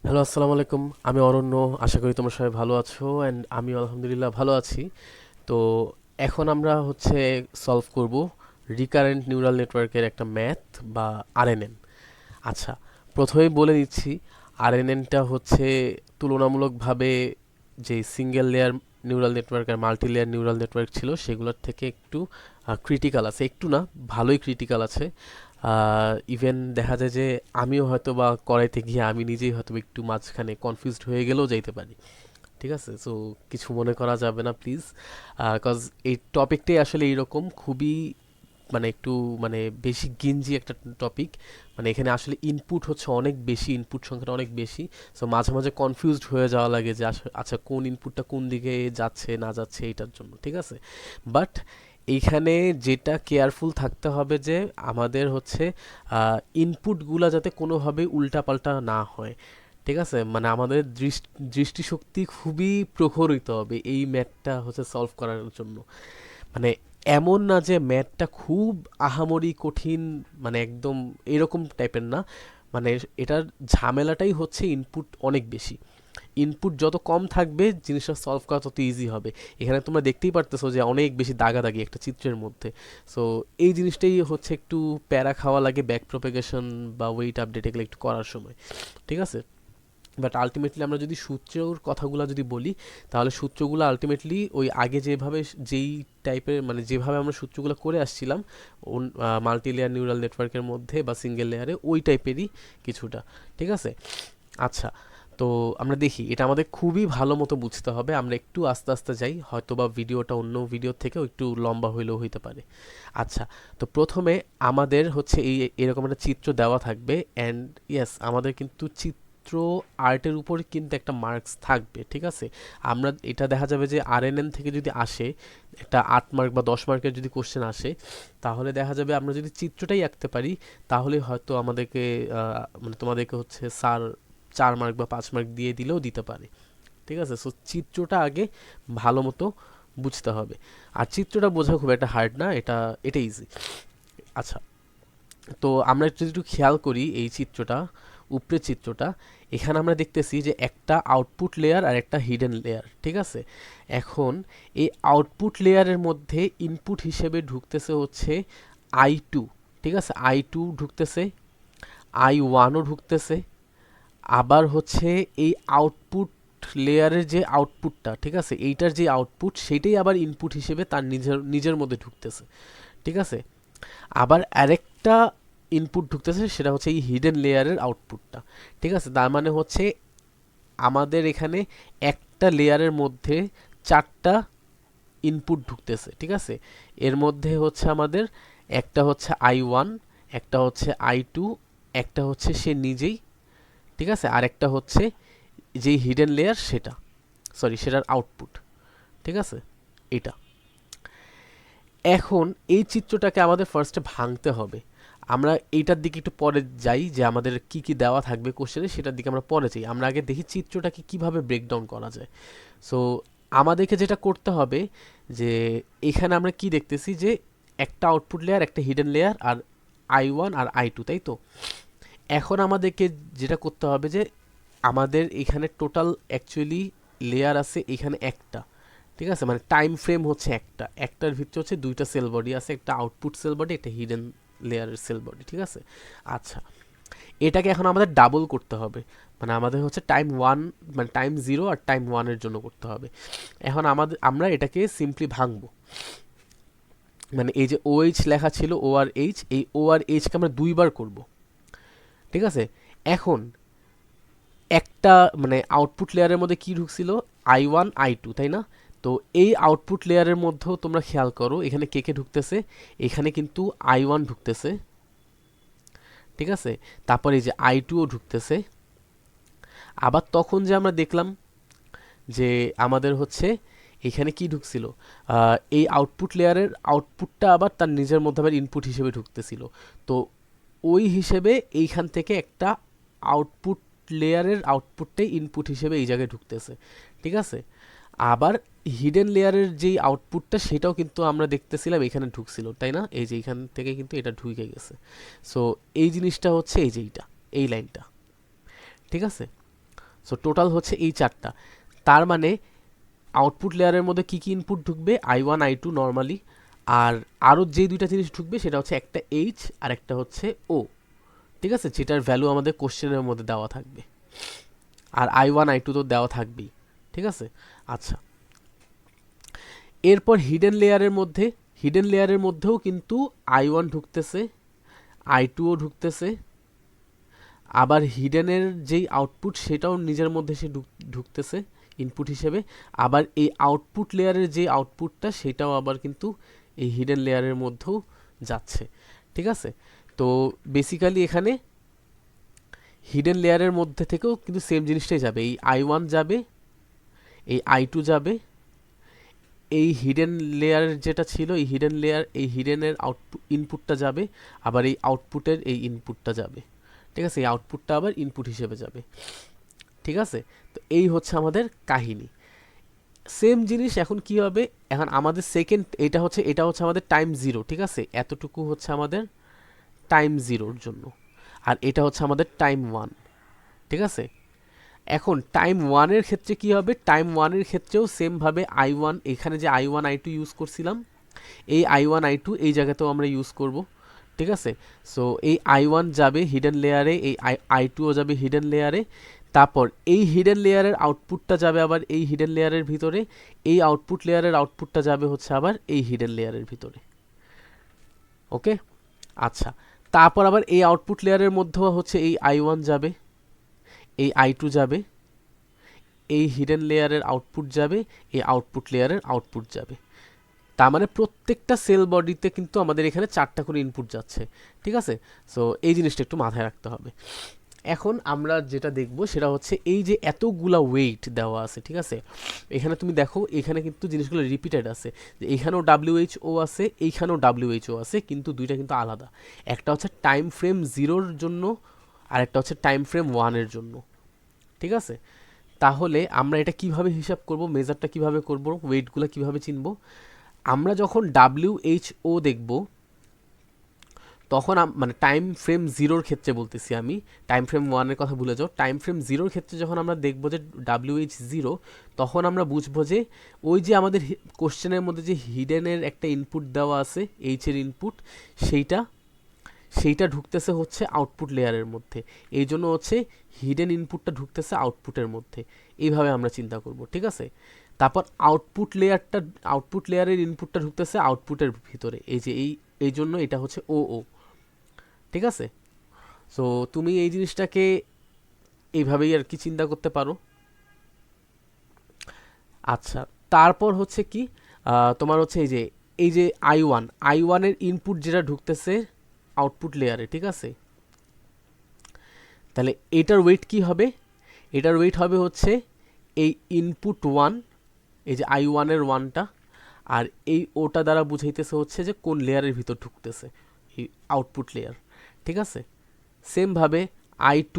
Hello, আসসালামু আলাইকুম। আমি অরণ্য। আশা করি তোমরা সবাই ভালো আছো অ্যান্ড আমি আলহামদুলিল্লাহ ভালো আছি। তো এখন আমরা সলভ করব রিকারেন্ট নিউরাল নেটওয়ার্কের একটা ম্যাথ বা আরএনএন। আচ্ছা, প্রথমেই বলে দিচ্ছি, আরএনএনটা তুলনামূলকভাবে যে সিঙ্গেল লেয়ার নিউরাল নেটওয়ার্ক আর মাল্টি লেয়ার নিউরাল নেটওয়ার্ক ছিল সেগুলোর থেকে একটু ক্রিটিক্যাল আছে, একটু না, ভালোই ক্রিটিক্যাল আছে। ইভেন দেখা যায় যে আমিও হয়তো বা করাইতে গিয়ে আমি নিজেই হয়তো বা একটু মাঝখানে কনফিউজড হয়ে গেলেও যাইতে পারি। ঠিক আছে, সো কিছু মনে করা যাবে না প্লিজ, কজ এই টপিকটাই আসলে এইরকম, খুবই একটু বেশি গিঞ্জি একটা টপিক। এখানে আসলে ইনপুট হচ্ছে অনেক বেশি, ইনপুট সংখ্যাটা অনেক বেশি। সো মাঝে মাঝে কনফিউজড হয়ে যাওয়া লাগে যে আচ্ছা কোন ইনপুটটা কোন দিকে যাচ্ছে না যাচ্ছে এইটার জন্য। ঠিক আছে, বাট এইখানে যেটা কেয়ারফুল থাকতে হবে যে আমাদের ইনপুটগুলা যাতে কোনোভাবে উল্টাপাল্টা না হয়। ঠিক আছে, আমাদের দৃষ্টিশক্তি খুবই প্রখর হইতে হবে এই ম্যাথটা সলভ করার জন্য। মানে এমন না যে ম্যাথটা খুব আহামরি কঠিন, একদম এরকম টাইপের না। মানে এটার ঝামেলাটাই হচ্ছে ইনপুট অনেক বেশি। ইনপুট যত কম থাকবে জিনিসটা সলভ করা তত ইজি হবে। এখানে তোমরা দেখতেই পারতেছো যে অনেক বেশি দাগাদাগি একটা চিত্রের মধ্যে। সো এই জিনিসটাই একটু প্যারা খাওয়া লাগে ব্যাক প্রোপাগেশন বা ওয়েট আপডেট এগুলো একটু করার সময়। ঠিক আছে, বাট আলটিমেটলি আমরা যদি সূত্রর কথাগুলো যদি বলি, তাহলে সূত্রগুলো আলটিমেটলি ওই আগে যেই টাইপের, যেভাবে আমরা সূত্রগুলো করে আসছিলাম মাল্টি লেয়ার নিউরাল নেটওয়ার্কের মধ্যে বা সিঙ্গেল লেয়ারে, ওই টাইপেরই কিছুটা। ঠিক আছে, আচ্ছা। তো আমরা দেখি, এটা আমাদের খুবই ভালো মতো বুঝতে হবে। আমরা একটু আস্তে আস্তে যাই, হয়তো বা ভিডিওটা অন্য ভিডিও থেকেও একটু লম্বা হইলেও হইতে পারে। আচ্ছা, তো প্রথমে আমাদের এরকম একটা চিত্র দেওয়া থাকবে, অ্যান্ড ইয়েস, আমাদের কিন্তু চিত্র আর্টের উপর কিন্তু একটা মার্কস থাকবে। ঠিক আছে, আমরা এটা দেখা যাবে যে আরএনএন থেকে যদি আসে একটা 8 মার্ক বা 10 মার্কের যদি কোশ্চেন আসে, তাহলে দেখা যাবে আমরা যদি চিত্রটাই আঁকতে পারি, তাহলে হয়তো আমাদেরকে তোমাদেরকে স্যার 4 মার্ক বা 5 মার্ক দিয়ে দিলেও দিতে পারে। ঠিক আছে, সো চিত্রটা আগে ভালো মতো বুঝতে হবে। আর চিত্রটা বোঝা খুব একটা হার্ড না, এটা ইজি। আচ্ছা, তো আমরা যদি একটু খেয়াল করি এই চিত্রটা, উপরের চিত্রটা, এখানে আমরা দেখতেছি যে একটা আউটপুট লেয়ার আর একটা হিডেন লেয়ার। ঠিক আছে, এখন এই আউটপুট লেয়ারের মধ্যে ইনপুট হিসেবে ঢুকতেছে I2। ঠিক আছে, I2 ঢুকতেছে, I1ও ঢুকতেছে। আবার এই আউটপুট লেয়ারের যে আউটপুটটা, ঠিক আছে, এইটার যে আউটপুট সেইটাই আবার ইনপুট হিসেবে তার নিজের নিজের মধ্যে ঢুকতেছে। ঠিক আছে, আবার আরেকটা ইনপুট ঢুকতেছে, সেটা এই হিডেন লেয়ারের আউটপুটটা। ঠিক আছে, তার মানে আমাদের এখানে একটা লেয়ারের মধ্যে 4টা ইনপুট ঢুকতেছে। ঠিক আছে, এর মধ্যে আমাদের একটা I1, একটা I2, একটা সে নিজেই। ঠিক আছে, আর একটা যেই হিডেন লেয়ার সেটার আউটপুট। ঠিক আছে, এটা। এখন এই চিত্রটাকে আমাদের ফার্স্টে ভাঙতে হবে। আমরা এইটার দিকে একটু পরে যাই, যে আমাদের কি কি দেওয়া থাকবে কোশ্চেনে সেটার দিকে আমরা পরে যাই। আমরা আগে দেখি চিত্রটাকে কিভাবে ব্রেকডাউন করা যায়। সো আমাদেরকে যেটা করতে হবে, যে এখানে আমরা কি দেখতেছি যে একটা আউটপুট লেয়ার, একটা হিডেন লেয়ার, আর I1 আর I2, তাই তো? এখন আমাদেরকে যেটা করতে হবে যে আমাদের এখানে টোটাল অ্যাকচুয়ালি লেয়ার আছে এখানে একটা। ঠিক আছে, টাইম ফ্রেম একটার ভিতরে দুইটা সেল বডি আছে, একটা আউটপুট সেল বডি, একটা হিডেন লেয়ারের সেল বডি। ঠিক আছে, আচ্ছা, এটাকে এখন আমাদের ডাবল করতে হবে। আমাদের টাইম 1, টাইম 0 আর টাইম 1-এর জন্য করতে হবে। এখন আমরা এটাকে সিম্পলি ভাঙবো। এই যে OH লেখা ছিল, ও আর এইচ, এই ও আর এইচকে আমরা দুইবার করব। ঠিক আছে, এখন একটা আউটপুট লেয়ারের মধ্যে কি ঢুকছিল, I1 I2, তাই না? তো এই আউটপুট লেয়ারের মধ্যেও তোমরা খেয়াল করো এখানে কে কে ঢুকতেছে। এখানে কিন্তু I1 ঢুকতেছে। ঠিক আছে, তারপর এই যে I2ও ঢুকতেছে। আবার তখন যে আমরা দেখলাম যে আমাদের এখানে কি ঢুকছিল, এই আউটপুট লেয়ারের আউটপুটটা আবার তার নিজের মধ্যে আবার ইনপুট হিসেবে ঢুকতেছিল। তো ওই হিসেবে এইখান থেকে একটা আউটপুট লেয়ারের আউটপুটটাই ইনপুট হিসেবে এই জায়গায় ঢুকতেছে। ঠিক আছে, আবার হিডেন লেয়ারের যেই আউটপুটটা সেটাও কিন্তু আমরা দেখতেছিলাম এখানে ঢুকছিল, তাই না? এই যে এখান থেকে কিন্তু এটা ঢুকে গেছে। সো এই জিনিসটা এই যে এইটা, এই লাইনটা। ঠিক আছে, সো টোটাল হচ্ছে এই চারটা। তার মানে আউটপুট লেয়ারের মধ্যে কি কি ইনপুট ঢুকবে, I1 I2 নর্মালি, আর আরও যে দুইটা জিনিস ঢুকবে সেটা হচ্ছে একটা এইচ আর একটা হচ্ছে ও, ঠিক আছে, যেটার ভ্যালু আমাদের কোশ্চেনের মধ্যে দেওয়া থাকবে, আর I1 I2 তো দেওয়া থাকবেই, ঠিক আছে। আচ্ছা, এরপর হিডেন লেয়ারের মধ্যেও কিন্তু I1 ঢুকতেছে, I2ও ঢুকতেছে, আবার হিডেনের যেই আউটপুট সেটাও নিজের মধ্যে সে ঢুকতেছে ইনপুট হিসেবে, আবার এই আউটপুট লেয়ারের যে আউটপুটটা সেটাও আবার কিন্তু এই হিডেন লেয়ারের মধ্যেও যাচ্ছে, ঠিক আছে। তো বেসিক্যালি এখানে হিডেন লেয়ারের মধ্যে থেকেও কিন্তু সেম জিনিসটাই যাবে, এই I1 যাবে, এই I2 যাবে, এই হিডেন লেয়ার যেটা ছিল এই হিডেনের আউটপুট ইনপুটটা যাবে, আবার এই আউটপুটের এই ইনপুটটা যাবে, ঠিক আছে, এই আউটপুটটা আবার ইনপুট হিসেবে যাবে, ঠিক আছে। তো এই হচ্ছে আমাদের কাহিনী। সেম জিনিস এখন কি হবে, এখন আমাদের সেকেন্ড এটা হচ্ছে আমাদের টাইম জিরো, ঠিক আছে, এতটুকু হচ্ছে আমাদের টাইম জিরোর জন্য, আর এটা হচ্ছে আমাদের টাইম ওয়ান, ঠিক আছে। এখন টাইম ওয়ানের ক্ষেত্রে কি হবে, টাইম ওয়ানের ক্ষেত্রেও সেমভাবে I1, এখানে যে I1 I2 ইউজ করছিলাম, এই I1 I2 এই জায়গাতেও আমরা ইউজ করব, ঠিক আছে। সো এই I1 যাবে হিডেন লেয়ারে, এই I2ও যাবে হিডেন লেয়ারে, তারপর এই হিডেন লেয়ারের আউটপুটটা যাবে আবার এই হিডেন লেয়ারের ভিতরে, এই আউটপুট লেয়ারের আউটপুটটা যাবে হচ্ছে আবার এই হিডেন লেয়ারের ভিতরে, ওকে। আচ্ছা, তারপর আবার এই আউটপুট লেয়ারের মধ্যেও হচ্ছে এই I1 যাবে, এই I2 যাবে, এই হিডেন লেয়ারের আউটপুট যাবে, এই আউটপুট লেয়ারের আউটপুট যাবে। তার মানে প্রত্যেকটা সেল বডিতে কিন্তু আমাদের এখানে চারটা করে ইনপুট যাচ্ছে, ঠিক আছে। সো এই জিনিসটা একটু মাথায় রাখতে হবে। এখন আমরা যেটা দেখব সেটা হচ্ছে এই যে এতগুলা ওয়েট দেওয়া আছে, ঠিক আছে, এখানে তুমি দেখো এখানে কিন্তু জিনিসগুলো রিপিটেড আছে, যে এখানেও WHO আছে, এইখানেও WHO আছে, কিন্তু দুইটা কিন্তু আলাদা, একটা হচ্ছে টাইম ফ্রেম জিরোর জন্য আর একটা হচ্ছে টাইম ফ্রেম ওয়ানের জন্য, ঠিক আছে। তাহলে আমরা এটা কিভাবে হিসাব করব, মেজারটা কিভাবে করব, ওয়েটগুলো কিভাবে চিনব, আমরা যখন WHO দেখব তখন মানে টাইম ফ্রেম জিরোর ক্ষেত্রে বলতেছি আমি, টাইম ফ্রেম ওয়ানের কথা ভুলে যাও, টাইম ফ্রেম জিরোর ক্ষেত্রে যখন আমরা দেখব যে WH0, তখন আমরা বুঝবো যে ওই যে আমাদের কোশ্চেনের মধ্যে যে হিডেনের একটা ইনপুট দেওয়া আছে, এইচের ইনপুট, সেইটা সেইটা ঢুকতেছে হচ্ছে আউটপুট লেয়ারের মধ্যে, এই জন্য হচ্ছে হিডেন ইনপুটটা ঢুকতেছে আউটপুটের মধ্যে, এইভাবে আমরা চিন্তা করব, ঠিক আছে। তারপর আউটপুট লেয়ারের ইনপুটটা ঢুকতেছে আউটপুটের ভিতরে, এই যে এই জন্য এটা হচ্ছে ও, ঠিক আছে। সো তুমি এই জিনিসটাকে এইভাবেই আর কি চিন্তা করতে পারো। আচ্ছা, তারপর হচ্ছে কি, তোমার হচ্ছে এই যে I1 এর ইনপুট যেটা ঢুকতেছে আউটপুট লেয়ারে, ঠিক আছে, তাহলে এটার ওয়েট কি হবে, এটার ওয়েট হবে হচ্ছে এই ইনপুট ওয়ান, এই যে I1-এর ওয়ানটা, আর এই ওটা দ্বারা বুঝাইতেছে হচ্ছে যে কোন লেয়ারের ভিতর ঢুকতেছে, এই আউটপুট লেয়ার, ঠিক আছে। সেমভাবে I2,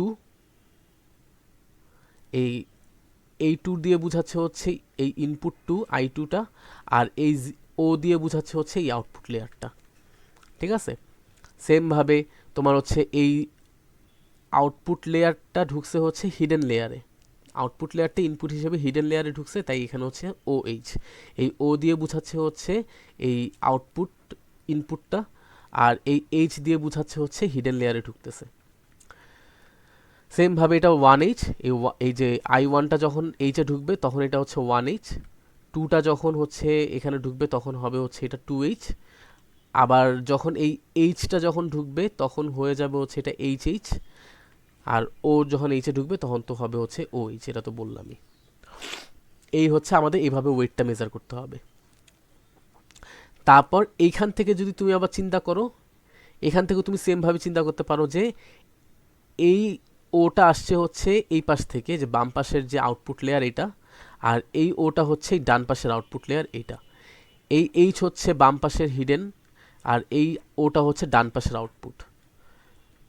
এই টু দিয়ে বুঝাচ্ছে হচ্ছে এই ইনপুট টু I2টা, আর এই ও দিয়ে বুঝাচ্ছে হচ্ছে এই আউটপুট লেয়ারটা, ঠিক আছে। সেমভাবে তোমার হচ্ছে এই আউটপুট লেয়ারটা ঢুকছে হচ্ছে হিডেন লেয়ারে, আউটপুট লেয়ারটা ইনপুট হিসেবে হিডেন লেয়ারে ঢুকছে, তাই এখানে হচ্ছে OH, এই ও দিয়ে বুঝাচ্ছে হচ্ছে এই আউটপুট ইনপুটটা, আর এই এইচ দিয়ে বুঝাচ্ছে হচ্ছে হিডেন লেয়ারে ঢুকতেছে। সেমভাবে এটা 1H, এই যে I1টা যখন এইচে ঢুকবে তখন এটা হচ্ছে 1H, 2টা যখন হচ্ছে এখানে ঢুকবে তখন হবে হচ্ছে এটা 2H, আবার যখন এই এইচটা যখন ঢুকবে তখন হয়ে যাবে হচ্ছে এটা HH, আর ও যখন এইচে ঢুকবে তখন তো হবে হচ্ছে OH, এটা তো বললামই। এই হচ্ছে আমাদের এইভাবে ওয়েটটা মেজার করতে হবে। তারপর এইখান থেকে যদি তুমি আবার চিন্তা করো, এখান থেকে তুমি সেমভাবে চিন্তা করতে পারো যে এই ওটা আসছে হচ্ছে এই পাশ থেকে, যে বাম পাশের যে আউটপুট লেয়ার এটা, আর এই ওটা হচ্ছে এই ডান পাশের আউটপুট লেয়ার এটা, এই এইচ হচ্ছে বাম পাশের হিডেন, আর এই ওটা হচ্ছে ডান পাশের আউটপুট,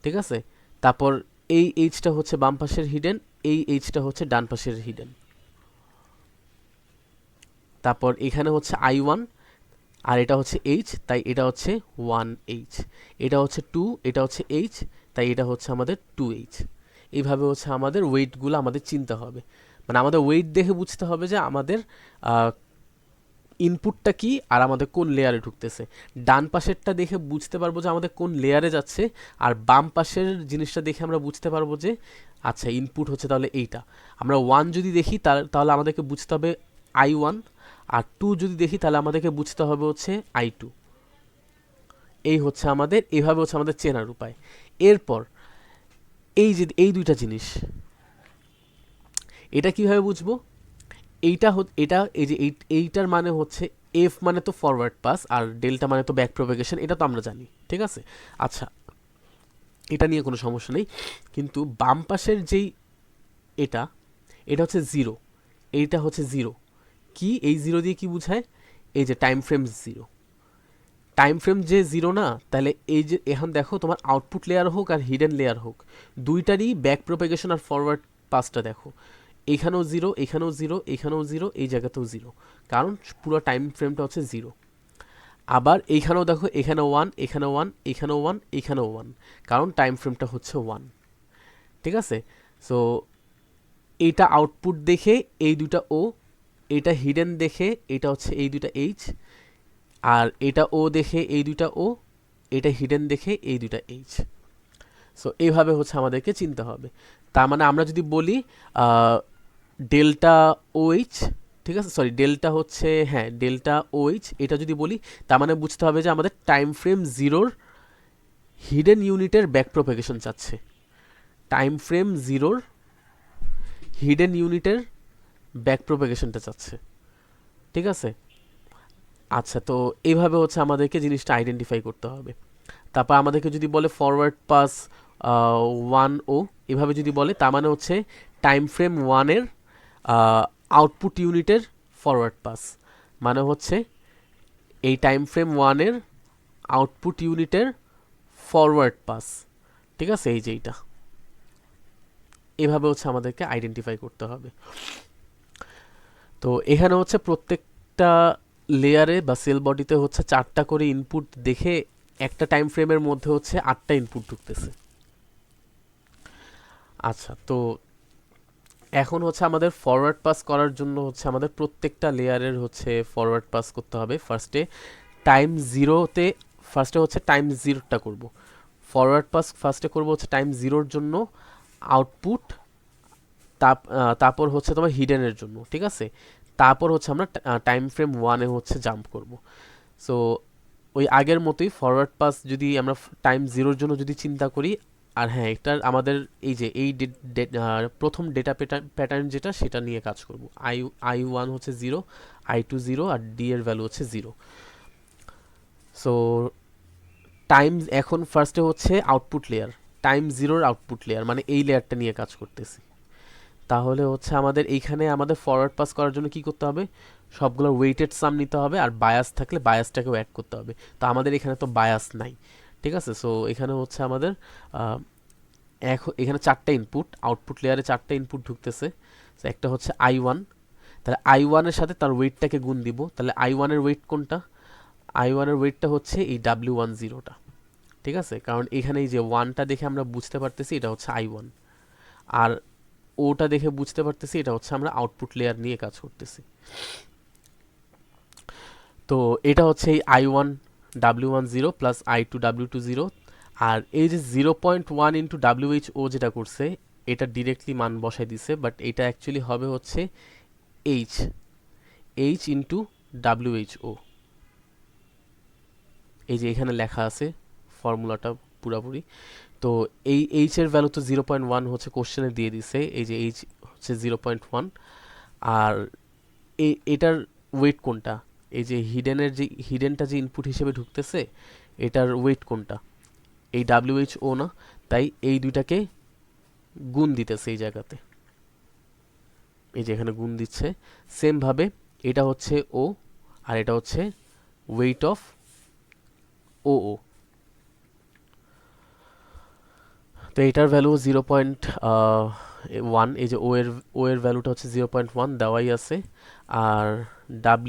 ঠিক আছে। তারপর এই এইচটা হচ্ছে বাম পাশের হিডেন, এই এইচটা হচ্ছে ডান পাশের হিডেন। তারপর এখানে হচ্ছে I1, আর এটা হচ্ছে এইচ, তাই এটা হচ্ছে 1H, এটা হচ্ছে 2, এটা হচ্ছে এইচ, তাই এটা হচ্ছে আমাদের 2H। এইভাবে হচ্ছে আমাদের ওয়েটগুলো আমাদের চিনতে হবে, মানে আমাদের ওয়েট দেখে বুঝতে হবে যে আমাদের ইনপুটটা কি আর আমাদের কোন লেয়ারে ঢুকতেছে। ডান পাশেরটা দেখে বুঝতে পারবো যে আমাদের কোন লেয়ারে যাচ্ছে, আর বাম পাশের জিনিসটা দেখে আমরা বুঝতে পারবো যে আচ্ছা ইনপুট হচ্ছে তাহলে এইটা। আমরা 1 যদি দেখি তাহলে আমাদেরকে বুঝতে হবে I1, আর 2 যদি দেখি তাহলে আমাদেরকে বুঝতে হবে হচ্ছে I2। এই হচ্ছে আমাদের, এইভাবে হচ্ছে আমাদের চেনার উপায়। এরপর এই যে এই দুইটা জিনিস, এটা কিভাবে বুঝবো? এটা এই যে এইটার মানে হচ্ছে এফ মানে তো ফরওয়ার্ড পাস আর ডেল্টা মানে তো ব্যাক প্রোপাগেশন, এটা তো আমরা জানি, ঠিক আছে। আচ্ছা, এটা নিয়ে কোনো সমস্যা নেই, কিন্তু বাম পাশের যেই এটা এটা হচ্ছে জিরো, এইটা হচ্ছে জিরো। কি এই জিরো দিয়ে কি বোঝায়? এই যে time frame zero, time frame যে জিরো না, তাহলে এই যে এখন দেখো তোমার আউটপুট লেয়ার হোক আর হিডেন লেয়ার হোক, দুইটারই ব্যাক প্রোপাগেশন আর ফরওয়ার্ড পাসটা দেখো, এখানেও জিরো, এখানেও জিরো, এখানেও জিরো, এই জায়গাতেও জিরো, কারণ পুরো টাইম ফ্রেমটা হচ্ছে জিরো। আবার এইখানেও দেখো, এখানে ওয়ান, এখানে ওয়ান, এখানেও ওয়ান, এখানেও ওয়ান, কারণ টাইম ফ্রেমটা হচ্ছে ওয়ান, ঠিক আছে। সো এইটা আউটপুট দেখে এই দুটা ও, এটা হিডেন দেখে এটা হচ্ছে এই দুটা এইচ, আর এটা ও দেখে এই দুইটা ও, এটা হিডেন দেখে এই দুইটা এইচ। সো এইভাবে হচ্ছে আমাদেরকে চিনতে হবে। তার মানে আমরা যদি বলি ডেল্টা ওএইচ, ঠিক আছে, সরি ডেল্টা হচ্ছে, হ্যাঁ ডেল্টা ওএইচ, এটা যদি বলি তার মানে বুঝতে হবে যে আমাদের টাইম ফ্রেম জিরোর হিডেন ইউনিটের ব্যাক প্রোপাগেশন চাচ্ছে, টাইম ফ্রেম জিরোর হিডেন ইউনিটের ব্যাক প্রোপাগেশনটা চাচ্ছে, ঠিক আছে। আচ্ছা, তো এইভাবে হচ্ছে আমাদেরকে জিনিসটা আইডেন্টিফাই করতে হবে। তারপর আমাদেরকে যদি বলে ফরওয়ার্ড পাস 1 ও, এভাবে যদি বলে তার মানে হচ্ছে টাইম ফ্রেম ওয়ানের আউটপুট ইউনিটের ফরওয়ার্ড পাস, মানে হচ্ছে এই টাইম ফ্রেম ওয়ানের আউটপুট ইউনিটের ফরওয়ার্ড পাস, ঠিক আছে, এই যে এইটা। এভাবে হচ্ছে আমাদেরকে আইডেন্টিফাই করতে হবে। তো এখানে হচ্ছে প্রত্যেকটা লেয়ারে বা সেল বডিতে হচ্ছে 4টা করে ইনপুট দেখে একটা টাইম ফ্রেমের মধ্যে হচ্ছে 8টা ইনপুট ঢুকতেছে। আচ্ছা, তো এখন হচ্ছে আমাদের ফরওয়ার্ড পাস করার জন্য হচ্ছে আমাদের প্রত্যেকটা লেয়ারের হচ্ছে ফরওয়ার্ড পাস করতে হবে। টাইম জিরোতে ফার্স্টে হচ্ছে টাইম জিরোটা করব, ফরওয়ার্ড পাস ফার্স্টে করব হচ্ছে টাইম জিরোর জন্য আউটপুট, তারপর হচ্ছে তোমার হিডেনের জন্য, ঠিক আছে। তারপর হচ্ছে আমরা টাইম ফ্রেম ওয়ানে হচ্ছে জাম্প করব। সো ওই আগের মতোই ফরওয়ার্ড পাস যদি আমরা টাইম জিরোর জন্য যদি চিন্তা করি, আর হ্যাঁ এটার আমাদের এই যে এই প্রথম ডেটা প্যাটার্ন যেটা সেটা নিয়ে কাজ করব। I1 হচ্ছে জিরো, I2 জিরো, আর ডি এর ভ্যালু হচ্ছে জিরো। সো টাইম এখন ফার্স্টে হচ্ছে আউটপুট লেয়ার, টাইম জিরোর আউটপুট লেয়ার মানে এই লেয়ারটা নিয়ে কাজ করতেছি। তাহলে হচ্ছে আমাদের এইখানে আমাদের ফরওয়ার্ড পাস করার জন্য কি করতে হবে? সবগুলোর ওয়েটেড সাম নিতে হবে, আর বায়াস থাকলে বায়াসটাকেও অ্যাড করতে হবে। তো আমাদের এখানে তো বায়াস নাই, ঠিক আছে। সো এখানে হচ্ছে আমাদের এখানে 4টা ইনপুট, আউটপুট লেয়ারে 4টা ইনপুট ঢুকতেছে। তো একটা হচ্ছে I1, তাহলে I1 এর সাথে তার ওয়েটটাকে গুণ দিব। তাহলে I1 এর ওয়েট কোনটা? I1 এর ওয়েটটা হচ্ছে এই W10টা, ঠিক আছে, কারণ এখানে এই যে 1টা দেখে আমরা বুঝতে পারতেছি এটা হচ্ছে I1, আর ওটা দেখে বুঝতে পারতেছি এটা হচ্ছে আমরা আউটপুট লেয়ার নিয়ে কাজ করতেছি। তো এটা হচ্ছে এই I1 W10 plus I2 W20, আর এই যে 0.1 ইন্টু WHO যেটা করছে এটা ডিরেক্টলি মান বসাই দিছে, বাট এটা অ্যাকচুয়ালি হবে হচ্ছে H ইন্টু WHO। এই যে এখানে লেখা আছে ফর্মুলাটা পুরাপুরি। তো এই এইচ এর ভ্যালু তো 0.1 হচ্ছে কোশ্চেনে দিয়ে দিছে, এই যে এইচ হচ্ছে 0.1। আর এটার ওয়েট কোনটা? এই যে হিডেনটা যে ইনপুট হিসেবে ঢুকতেছে এটার ওয়েট কোনটা? এই WHO না, তাই এই দুইটাকে গুণ দিতেছে এই জায়গাতে, এই যে এখানে গুণ দিচ্ছে। সেম ভাবে এটা হচ্ছে ও, আর এটা হচ্ছে ওয়েট অফ ও। তো এটার ভ্যালু 0.1, এই যে ও এর ভ্যালুটা হচ্ছে 0.1 দেওয়াই আছে, আর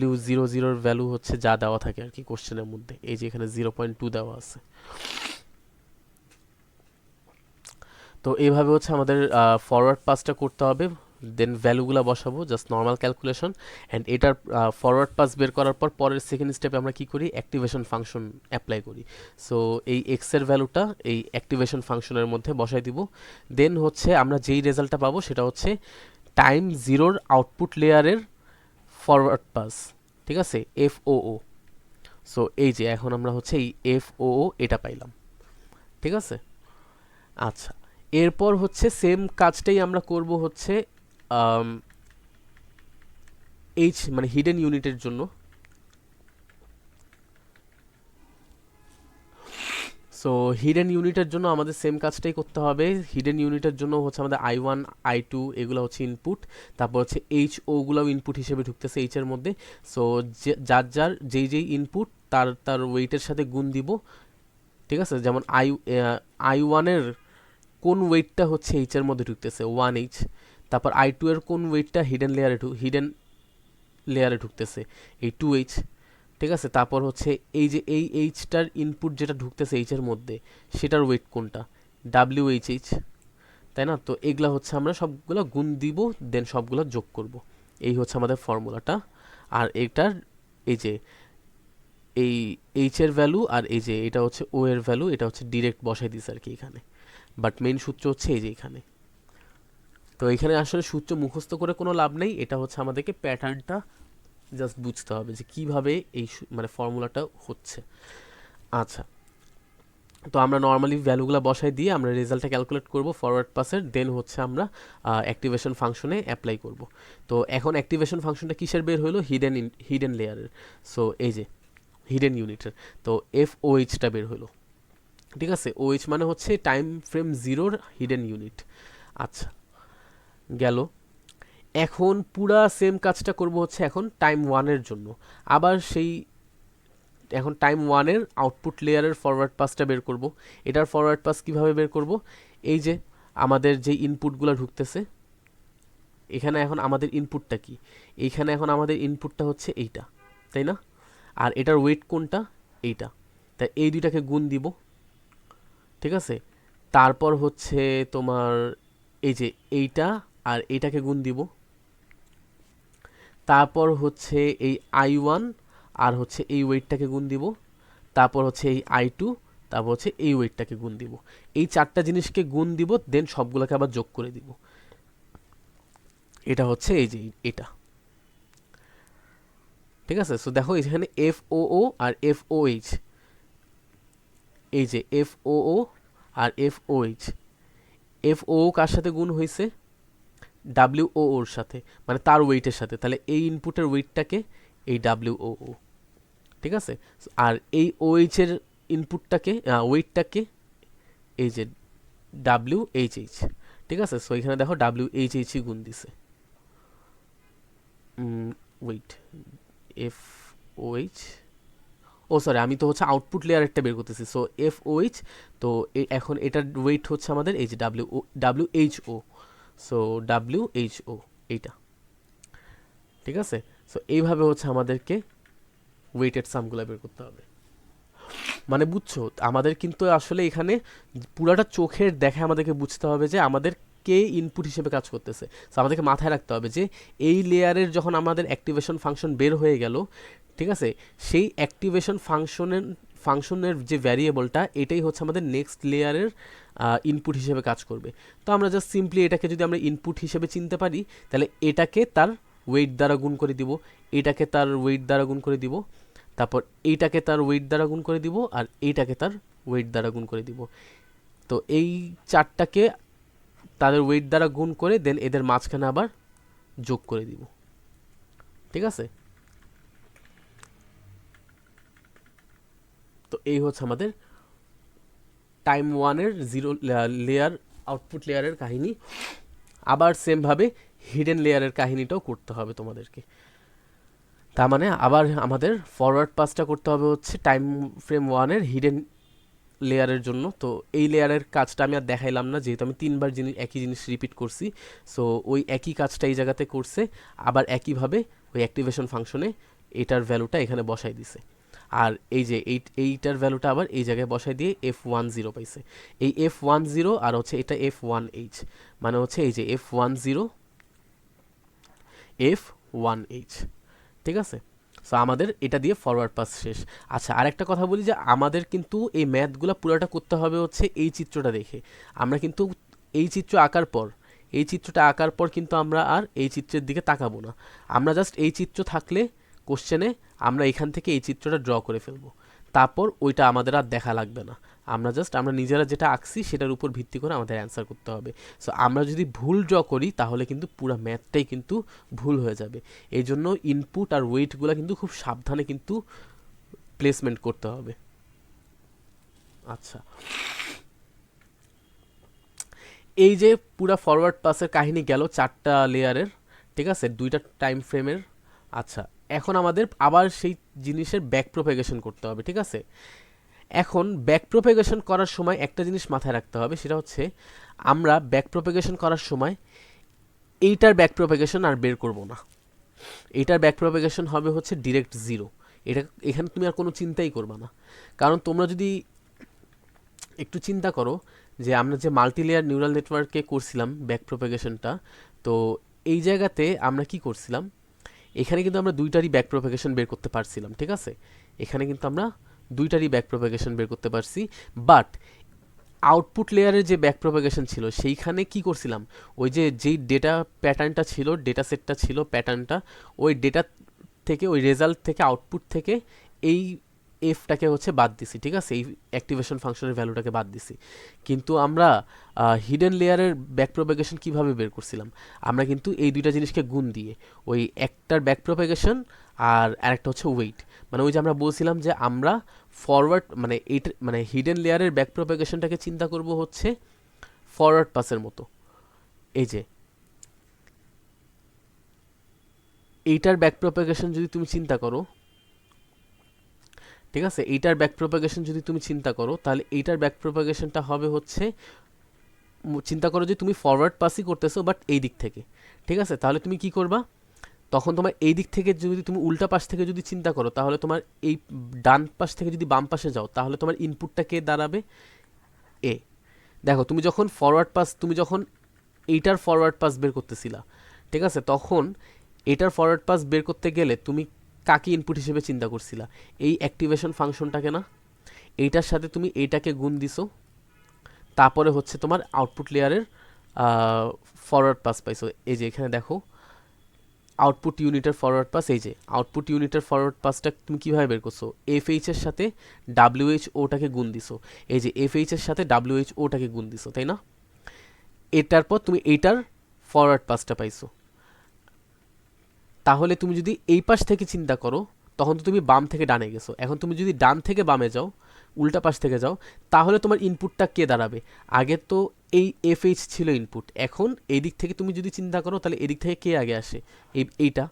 W00 ভ্যালু হচ্ছে যা দেওয়া থাকে আর কি কোশ্চেনের মধ্যে, এই যে এখানে 0.2 দেওয়া আছে। তো এইভাবে হচ্ছে আমাদের ফরওয়ার্ড পাসটা করতে হবে, দেন ভ্যালুগুলো বসাবো, জাস্ট নর্মাল ক্যালকুলেশন। অ্যান্ড এটার ফরওয়ার্ড পাস বের করার পর পরের সেকেন্ড স্টেপে আমরা কি করি, অ্যাক্টিভেশন ফাংশন অ্যাপ্লাই করি। সো এই এক্সের ভ্যালুটা এই অ্যাক্টিভেশন ফাংশনের মধ্যে বসাই দিব। দেন হচ্ছে আমরা যেই রেজাল্টটা পাবো সেটা হচ্ছে টাইম জিরোর আউটপুট লেয়ারের ফরওয়ার্ড পাস, ঠিক আছে, এফওও। সো এই যে এখন আমরা হচ্ছে এই এফওও এটা পাইলাম, ঠিক আছে। আচ্ছা, এরপর হচ্ছে সেম কাজটাই আমরা করব হচ্ছে এইচ মানে হিডেন ইউনিটের জন্য। সো হিডেন ইউনিটের জন্য আমাদের সেম কাজটাই করতে হবে। হিডেন ইউনিটের জন্য হচ্ছে আমাদের I1 I2 এগুলো হচ্ছে ইনপুট, তারপর হচ্ছে এইচ ওগুলোও ইনপুট হিসেবে ঢুকতেছে এইচের মধ্যে। সো যার যার যেই যেই ইনপুট তার তার ওয়েটের সাথে গুণ দিব, ঠিক আছে। যেমন I1 এর কোন ওয়েটটা হচ্ছে এইচের মধ্যে ঢুকতেছে 1H, তারপর I2 এর কোন ওয়েটটা হিডেন লেয়ারে ঢুকতেছে এই 2H, ঠিক আছে। তারপর হচ্ছে এই যে এই এইচটার ইনপুট যেটা ঢুকতেছে এইচের মধ্যে সেটার ওয়েট কোনটা, WHH, তাই না। তো এগুলা হচ্ছে আমরা সবগুলো গুণ দিব, দেন সবগুলো যোগ করব। এই হচ্ছে আমাদের ফর্মুলাটা। আর এটার এই যে এই এইচ এর ভ্যালু আর এই যে এটা হচ্ছে ও এর ভ্যালু, এটা হচ্ছে ডিরেক্ট বসাই দিছে আর কি এখানে, বাট মেইন সূত্র হচ্ছে এই যে এখানে। তো এখানে আসলে সূত্র মুখস্থ করে কোনো লাভ নেই, এটা হচ্ছে আমাদেরকে প্যাটার্নটা জাস্ট বুঝতে হবে যে কিভাবে এই মানে ফর্মুলাটা হচ্ছে। আচ্ছা, তো আমরা নর্মালি ভ্যালুগুলো বসাই দিয়ে আমরা রেজাল্টটা ক্যালকুলেট করব ফরওয়ার্ড পাসের, দেন হচ্ছে আমরা অ্যাক্টিভেশন ফাংশনে অ্যাপ্লাই করব। তো এখন অ্যাক্টিভেশন ফাংশনটা কিসের বের হলো, হিডেন লেয়ারের। সো এই যে হিডেন ইউনিটের, তো এফওএইচটা বের হলো, ঠিক আছে। ওএইচ মানে হচ্ছে টাইম ফ্রেম জিরোর হিডেন ইউনিট। আচ্ছা, গেল। এখন পুরা সেম কাজটা করব হচ্ছে এখন টাইম ওয়ানের জন্য। আবার সেই এখন টাইম ওয়ানের আউটপুট লেয়ারের ফরওয়ার্ড পাসটা বের করব। এটার ফরওয়ার্ড পাস কিভাবে বের করব, এই যে আমাদের যে ইনপুটগুলো ঢুকতেছে এখানে, এখন আমাদের ইনপুটটা কি, এইখানে এখন আমাদের ইনপুটটা হচ্ছে এইটা, তাই না। আর এটার ওয়েট কোনটা, এইটা, তাই এই দুইটাকে গুণ দিব, ঠিক আছে। তারপর হচ্ছে তোমার এই যে এইটা আর এইটাকে গুণ দিব, তারপর হচ্ছে এই I1 আর হচ্ছে এই ওয়েটটাকে গুণ দিব, তারপর হচ্ছে এই I2, তারপর হচ্ছে এই ওয়েটটাকে গুণ দিব। এই চারটা জিনিসকে গুণ দিব, দেন সবগুলোকে আবার যোগ করে দিব। এটা হচ্ছে এই যে এটা, ঠিক আছে। সো দেখো এখানে এফওও আর এফওএইচ, এই যে এফওও আর এফওএইচ, এফওও কার সাথে গুণ হয়েছে, ডাব্লিউও ওর সাথে, মানে তার ওয়েটের সাথে। তাহলে এই ইনপুটের ওয়েটটাকে এই ডাব্লিউও, ঠিক আছে। আর এই ওএইচ এর ইনপুটটাকে ওয়েটটাকে এই যে WHH, ঠিক আছে। সো এখানে দেখো WHH গুণ দিছে, ওয়েট FOH, ও সরি আমি তো হচ্ছে আউটপুট লেয়ারেরটা বের করতেছি। সো FOH, তো এখন এটার ওয়েট হচ্ছে আমাদের এই যে WHO, সো WHO এইটা, ঠিক আছে। সো এইভাবে হচ্ছে আমাদেরকে ওয়েটেড সামগুলো বের করতে হবে। মানে বুঝছো, আমাদের কিন্তু আসলে এখানে পুরাটা চোখের দেখে আমাদেরকে বুঝতে হবে যে আমাদের কে ইনপুট হিসেবে কাজ করতেছে। সো আমাদেরকে মাথায় রাখতে হবে যে এই লেয়ারের যখন আমাদের অ্যাক্টিভেশন ফাংশন বের হয়ে গেল, ঠিক আছে, সেই অ্যাক্টিভেশন ফাংশনের যে ভ্যারিয়েবলটা এটাই হচ্ছে আমাদের নেক্সট লেয়ারের ইনপুট হিসেবে কাজ করবে। তো আমরা জাস্ট সিম্পলি এটাকে যদি আমরা ইনপুট হিসেবে চিনতে পারি, তাহলে এটাকে তার ওয়েট দ্বারা গুণ করে দিব, এটাকে তার ওয়েট দ্বারা গুণ করে দিব, তারপর এইটাকে তার ওয়েট দ্বারা গুণ করে দিব, আর এইটাকে তার ওয়েট দ্বারা গুণ করে দিব। তো এই চারটাকে তাদের ওয়েট দ্বারা গুণ করে দেন এদের মাঝখানে আবার যোগ করে দিব, ঠিক আছে। তো এই হচ্ছে আমাদের টাইম ওয়ানের জিরো লেয়ার আউটপুট লেয়ারের কাহিনী। আবার সেমভাবে হিডেন লেয়ারের কাহিনীটাও করতে হবে তোমাদেরকে। তার মানে আবার আমাদের ফরওয়ার্ড পাসটা করতে হবে হচ্ছে টাইম ফ্রেম ওয়ানের হিডেন লেয়ারের জন্য। তো এই লেয়ারের কাজটা আমি আর দেখাইলাম না, যেহেতু আমি তিনবার একই জিনিস রিপিট করছি। সো ওই একই কাজটা এই জায়গাতে করছে, আবার একইভাবে ওই অ্যাক্টিভেশন ফাংশনে এটার ভ্যালুটা এখানে বসাই দিছে। আর এই যে এইটার ভ্যালুটা আবার এই জায়গায় বসাই দিয়ে F10 পাইছে। এই F10 আর হচ্ছে এটা F1H, মানে হচ্ছে এই যে F10 F1H, ঠিক আছে। সো আমাদের এটা দিয়ে ফরওয়ার্ড পাস শেষ। আচ্ছা, আরেকটা কথা বলি যে আমাদের কিন্তু এই ম্যাথগুলো পুরোটা করতে হবে হচ্ছে এই চিত্রটা দেখে। আমরা কিন্তু এই চিত্র আঁকার পর, এই চিত্রটা আঁকার পর কিন্তু আমরা আর এই চিত্রের দিকে তাকাবো না। আমরা জাস্ট এই চিত্র থাকলে কোশ্চেনে আমরা এখান থেকে এই চিত্রটা ড্র করে ফেলবো, তারপর ওইটা আমাদের আর দেখা লাগবে না। আমরা নিজেরা যেটা আঁকছি সেটার উপর ভিত্তি করে আমাদের অ্যান্সার করতে হবে। সো আমরা যদি ভুল ড্র করি তাহলে কিন্তু পুরো ম্যাথটাই কিন্তু ভুল হয়ে যাবে। এই জন্য ইনপুট আর ওয়েটগুলো কিন্তু খুব সাবধানে কিন্তু প্লেসমেন্ট করতে হবে। আচ্ছা, এই যে পুরা ফরওয়ার্ড পাসের কাহিনী গেল 4টা লেয়ারের, ঠিক আছে, 2টা টাইম ফ্রেমের। আচ্ছা, এখন আমাদের আবার সেই জিনিসের ব্যাক প্রোপাগেশন করতে হবে, ঠিক আছে। এখন ব্যাক প্রোপাগেশন করার সময় একটা জিনিস মাথায় রাখতে হবে, সেটা হচ্ছে আমরা ব্যাক প্রোপাগেশন করার সময় এইটার ব্যাক প্রোপাগেশন আর বের করব না। এইটার ব্যাক প্রোপাগেশন হবে হচ্ছে ডিরেক্ট 0। এটা এখানে তুমি আর কোনো চিন্তাই করবা না। কারণ তোমরা যদি একটু চিন্তা করো যে আমরা যে মাল্টিলেয়ার নিউরাল নেটওয়ার্কে করছিলাম ব্যাক প্রোপাগেশনটা, তো এই জায়গাতে আমরা কি করছিলাম, এখানে কিন্তু আমরা দুইটারই ব্যাক প্রোপাগেশন বের করতে পারছিলাম, ঠিক আছে। এখানে কিন্তু আমরা দুইটারই ব্যাক প্রোপাগেশন বের করতে পারছি। বাট আউটপুট লেয়ারের যে ব্যাক প্রোপাগেশন ছিল সেইখানে কি করছিলাম, ওই যে যেই ডেটা প্যাটার্নটা ছিল, ডেটা সেটটা ছিল প্যাটার্নটা, ওই ডেটা থেকে, ওই রেজাল্ট থেকে, আউটপুট থেকে এই এফটাকে হচ্ছে বাদ দিছি, ঠিক আছে, এই অ্যাক্টিভেশন ফাংশনের ভ্যালুটাকে বাদ দিছি। কিন্তু আমরা হিডেন লেয়ারের ব্যাক প্রোপাগেশন কিভাবে বের করছিলাম, আমরা কিন্তু এই দুইটা জিনিসকে গুণ দিয়ে, ওই একটার ব্যাক প্রোপাগেশন আর আরেকটা হচ্ছে ওয়েট, মানে ওই যে আমরা বলছিলাম যে আমরা ফরওয়ার্ড মানে এইটা মানে হিডেন লেয়ারের ব্যাক প্রোপাগেশনটাকে চিন্তা করব হচ্ছে ফরওয়ার্ড পাসের মতো। এই যে এইটার ব্যাক প্রোপাগেশন যদি তুমি চিন্তা করো, ঠিক আছে, এইটার ব্যাক প্রোপাগেশন যদি তুমি চিন্তা করো, তাহলে এইটার ব্যাক প্রোপাগেশনটা হবে হচ্ছে, চিন্তা করো যে তুমি ফরওয়ার্ড পাসই করতেছো বাট এই দিক থেকে, ঠিক আছে। তাহলে তুমি কি করবা, তখন তোমার এই দিক থেকে যদি তুমি উল্টা পাশ থেকে যদি চিন্তা করো, তাহলে তোমার এই ডান পাশ থেকে যদি বাম পাশে যাও, তাহলে তোমার ইনপুটটা কে দাঁড়াবে, এ। দেখো, তুমি যখন ফরওয়ার্ড পাস, তুমি যখন এইটার ফরওয়ার্ড পাস বের করতেছিলা, ঠিক আছে, তখন এটার ফরওয়ার্ড পাস বের করতে গেলে তুমি কাকে ইনপুট হিসেবে চিন্তা করছিলা, এই অ্যাক্টিভেশন ফাংশনটাকে না। এইটার সাথে তুমি এইটাকে গুণ দিছো, তারপরে হচ্ছে তোমার আউটপুট লেয়ারের ফরওয়ার্ড পাস পাইছো। এই যে এখানে দেখো আউটপুট ইউনিটের ফরওয়ার্ড পাস, এই যে আউটপুট ইউনিটের ফরওয়ার্ড পাসটা তুমি কীভাবে বের করছো, এফএইচ এর সাথে ডাব্লিউএইচওটাকে গুণ দিছো। এই যে এফএইচ এর সাথে ডাব্লিউএইচওটাকে গুণ দিছো, তাই না। এটার পর তুমি এইটার ফরওয়ার্ড পাসটা পাইছো। তাহলে তুমি যদি এই পাশ থেকে চিন্তা করো, তখন তো তুমি বাম থেকে ডানে গেছো। এখন তুমি যদি ডান থেকে বামে যাও, উল্টা পাশ থেকে যাও, তাহলে তোমার ইনপুটটা কে দাঁড়াবে, আগে তো এই এফএইচ ছিল ইনপুট, এখন এই দিক থেকে তুমি যদি চিন্তা করো, তাহলে এদিক থেকে কে আগে আসে, এইটা।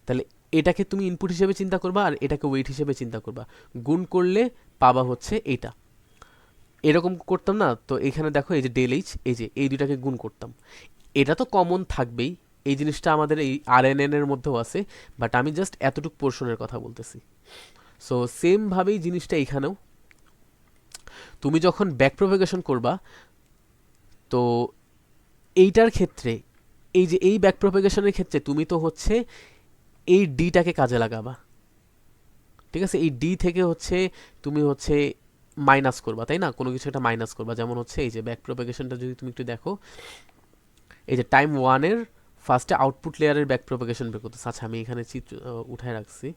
তাহলে এটাকে তুমি ইনপুট হিসেবে চিন্তা করবা আর এটাকে ওয়েট হিসেবে চিন্তা করবা, গুণ করলে পাবা হচ্ছে এইটা। এরকম করতাম না তো, এখানে দেখো এই যে ডেল এইচ, এই যে এই দুটাকে গুণ করতাম। এটা তো কমন থাকবেই, এই জিনিসটা আমাদের এই আরএনএন এর মধ্যেও আছে, বাট আমি জাস্ট এতটুকু পোর্শনের কথা বলতেছি। সো সেমভাবেই জিনিসটা এখানেও, তুমি যখন ব্যাক প্রোপাগেশন করবা, তো এইটার ক্ষেত্রে, এই যে এই ব্যাক প্রোপাগেশনের ক্ষেত্রে তুমি তো হচ্ছে এই ডিটাকে কাজে লাগাবা, ঠিক আছে। এই ডি থেকে হচ্ছে তুমি হচ্ছে মাইনাস করবা, তাই না, কোনো কিছু একটা মাইনাস করবা। যেমন হচ্ছে এই যে ব্যাক প্রোপাগেশনটা যদি তুমি একটু দেখো, এই যে টাইম ওয়ানের ফার্স্টে আউটপুট লেয়ারের ব্যাক প্রোপাগেশন বের করতেছে। আচ্ছা, আমি এখানে চিত্র উঠায় রাখছি।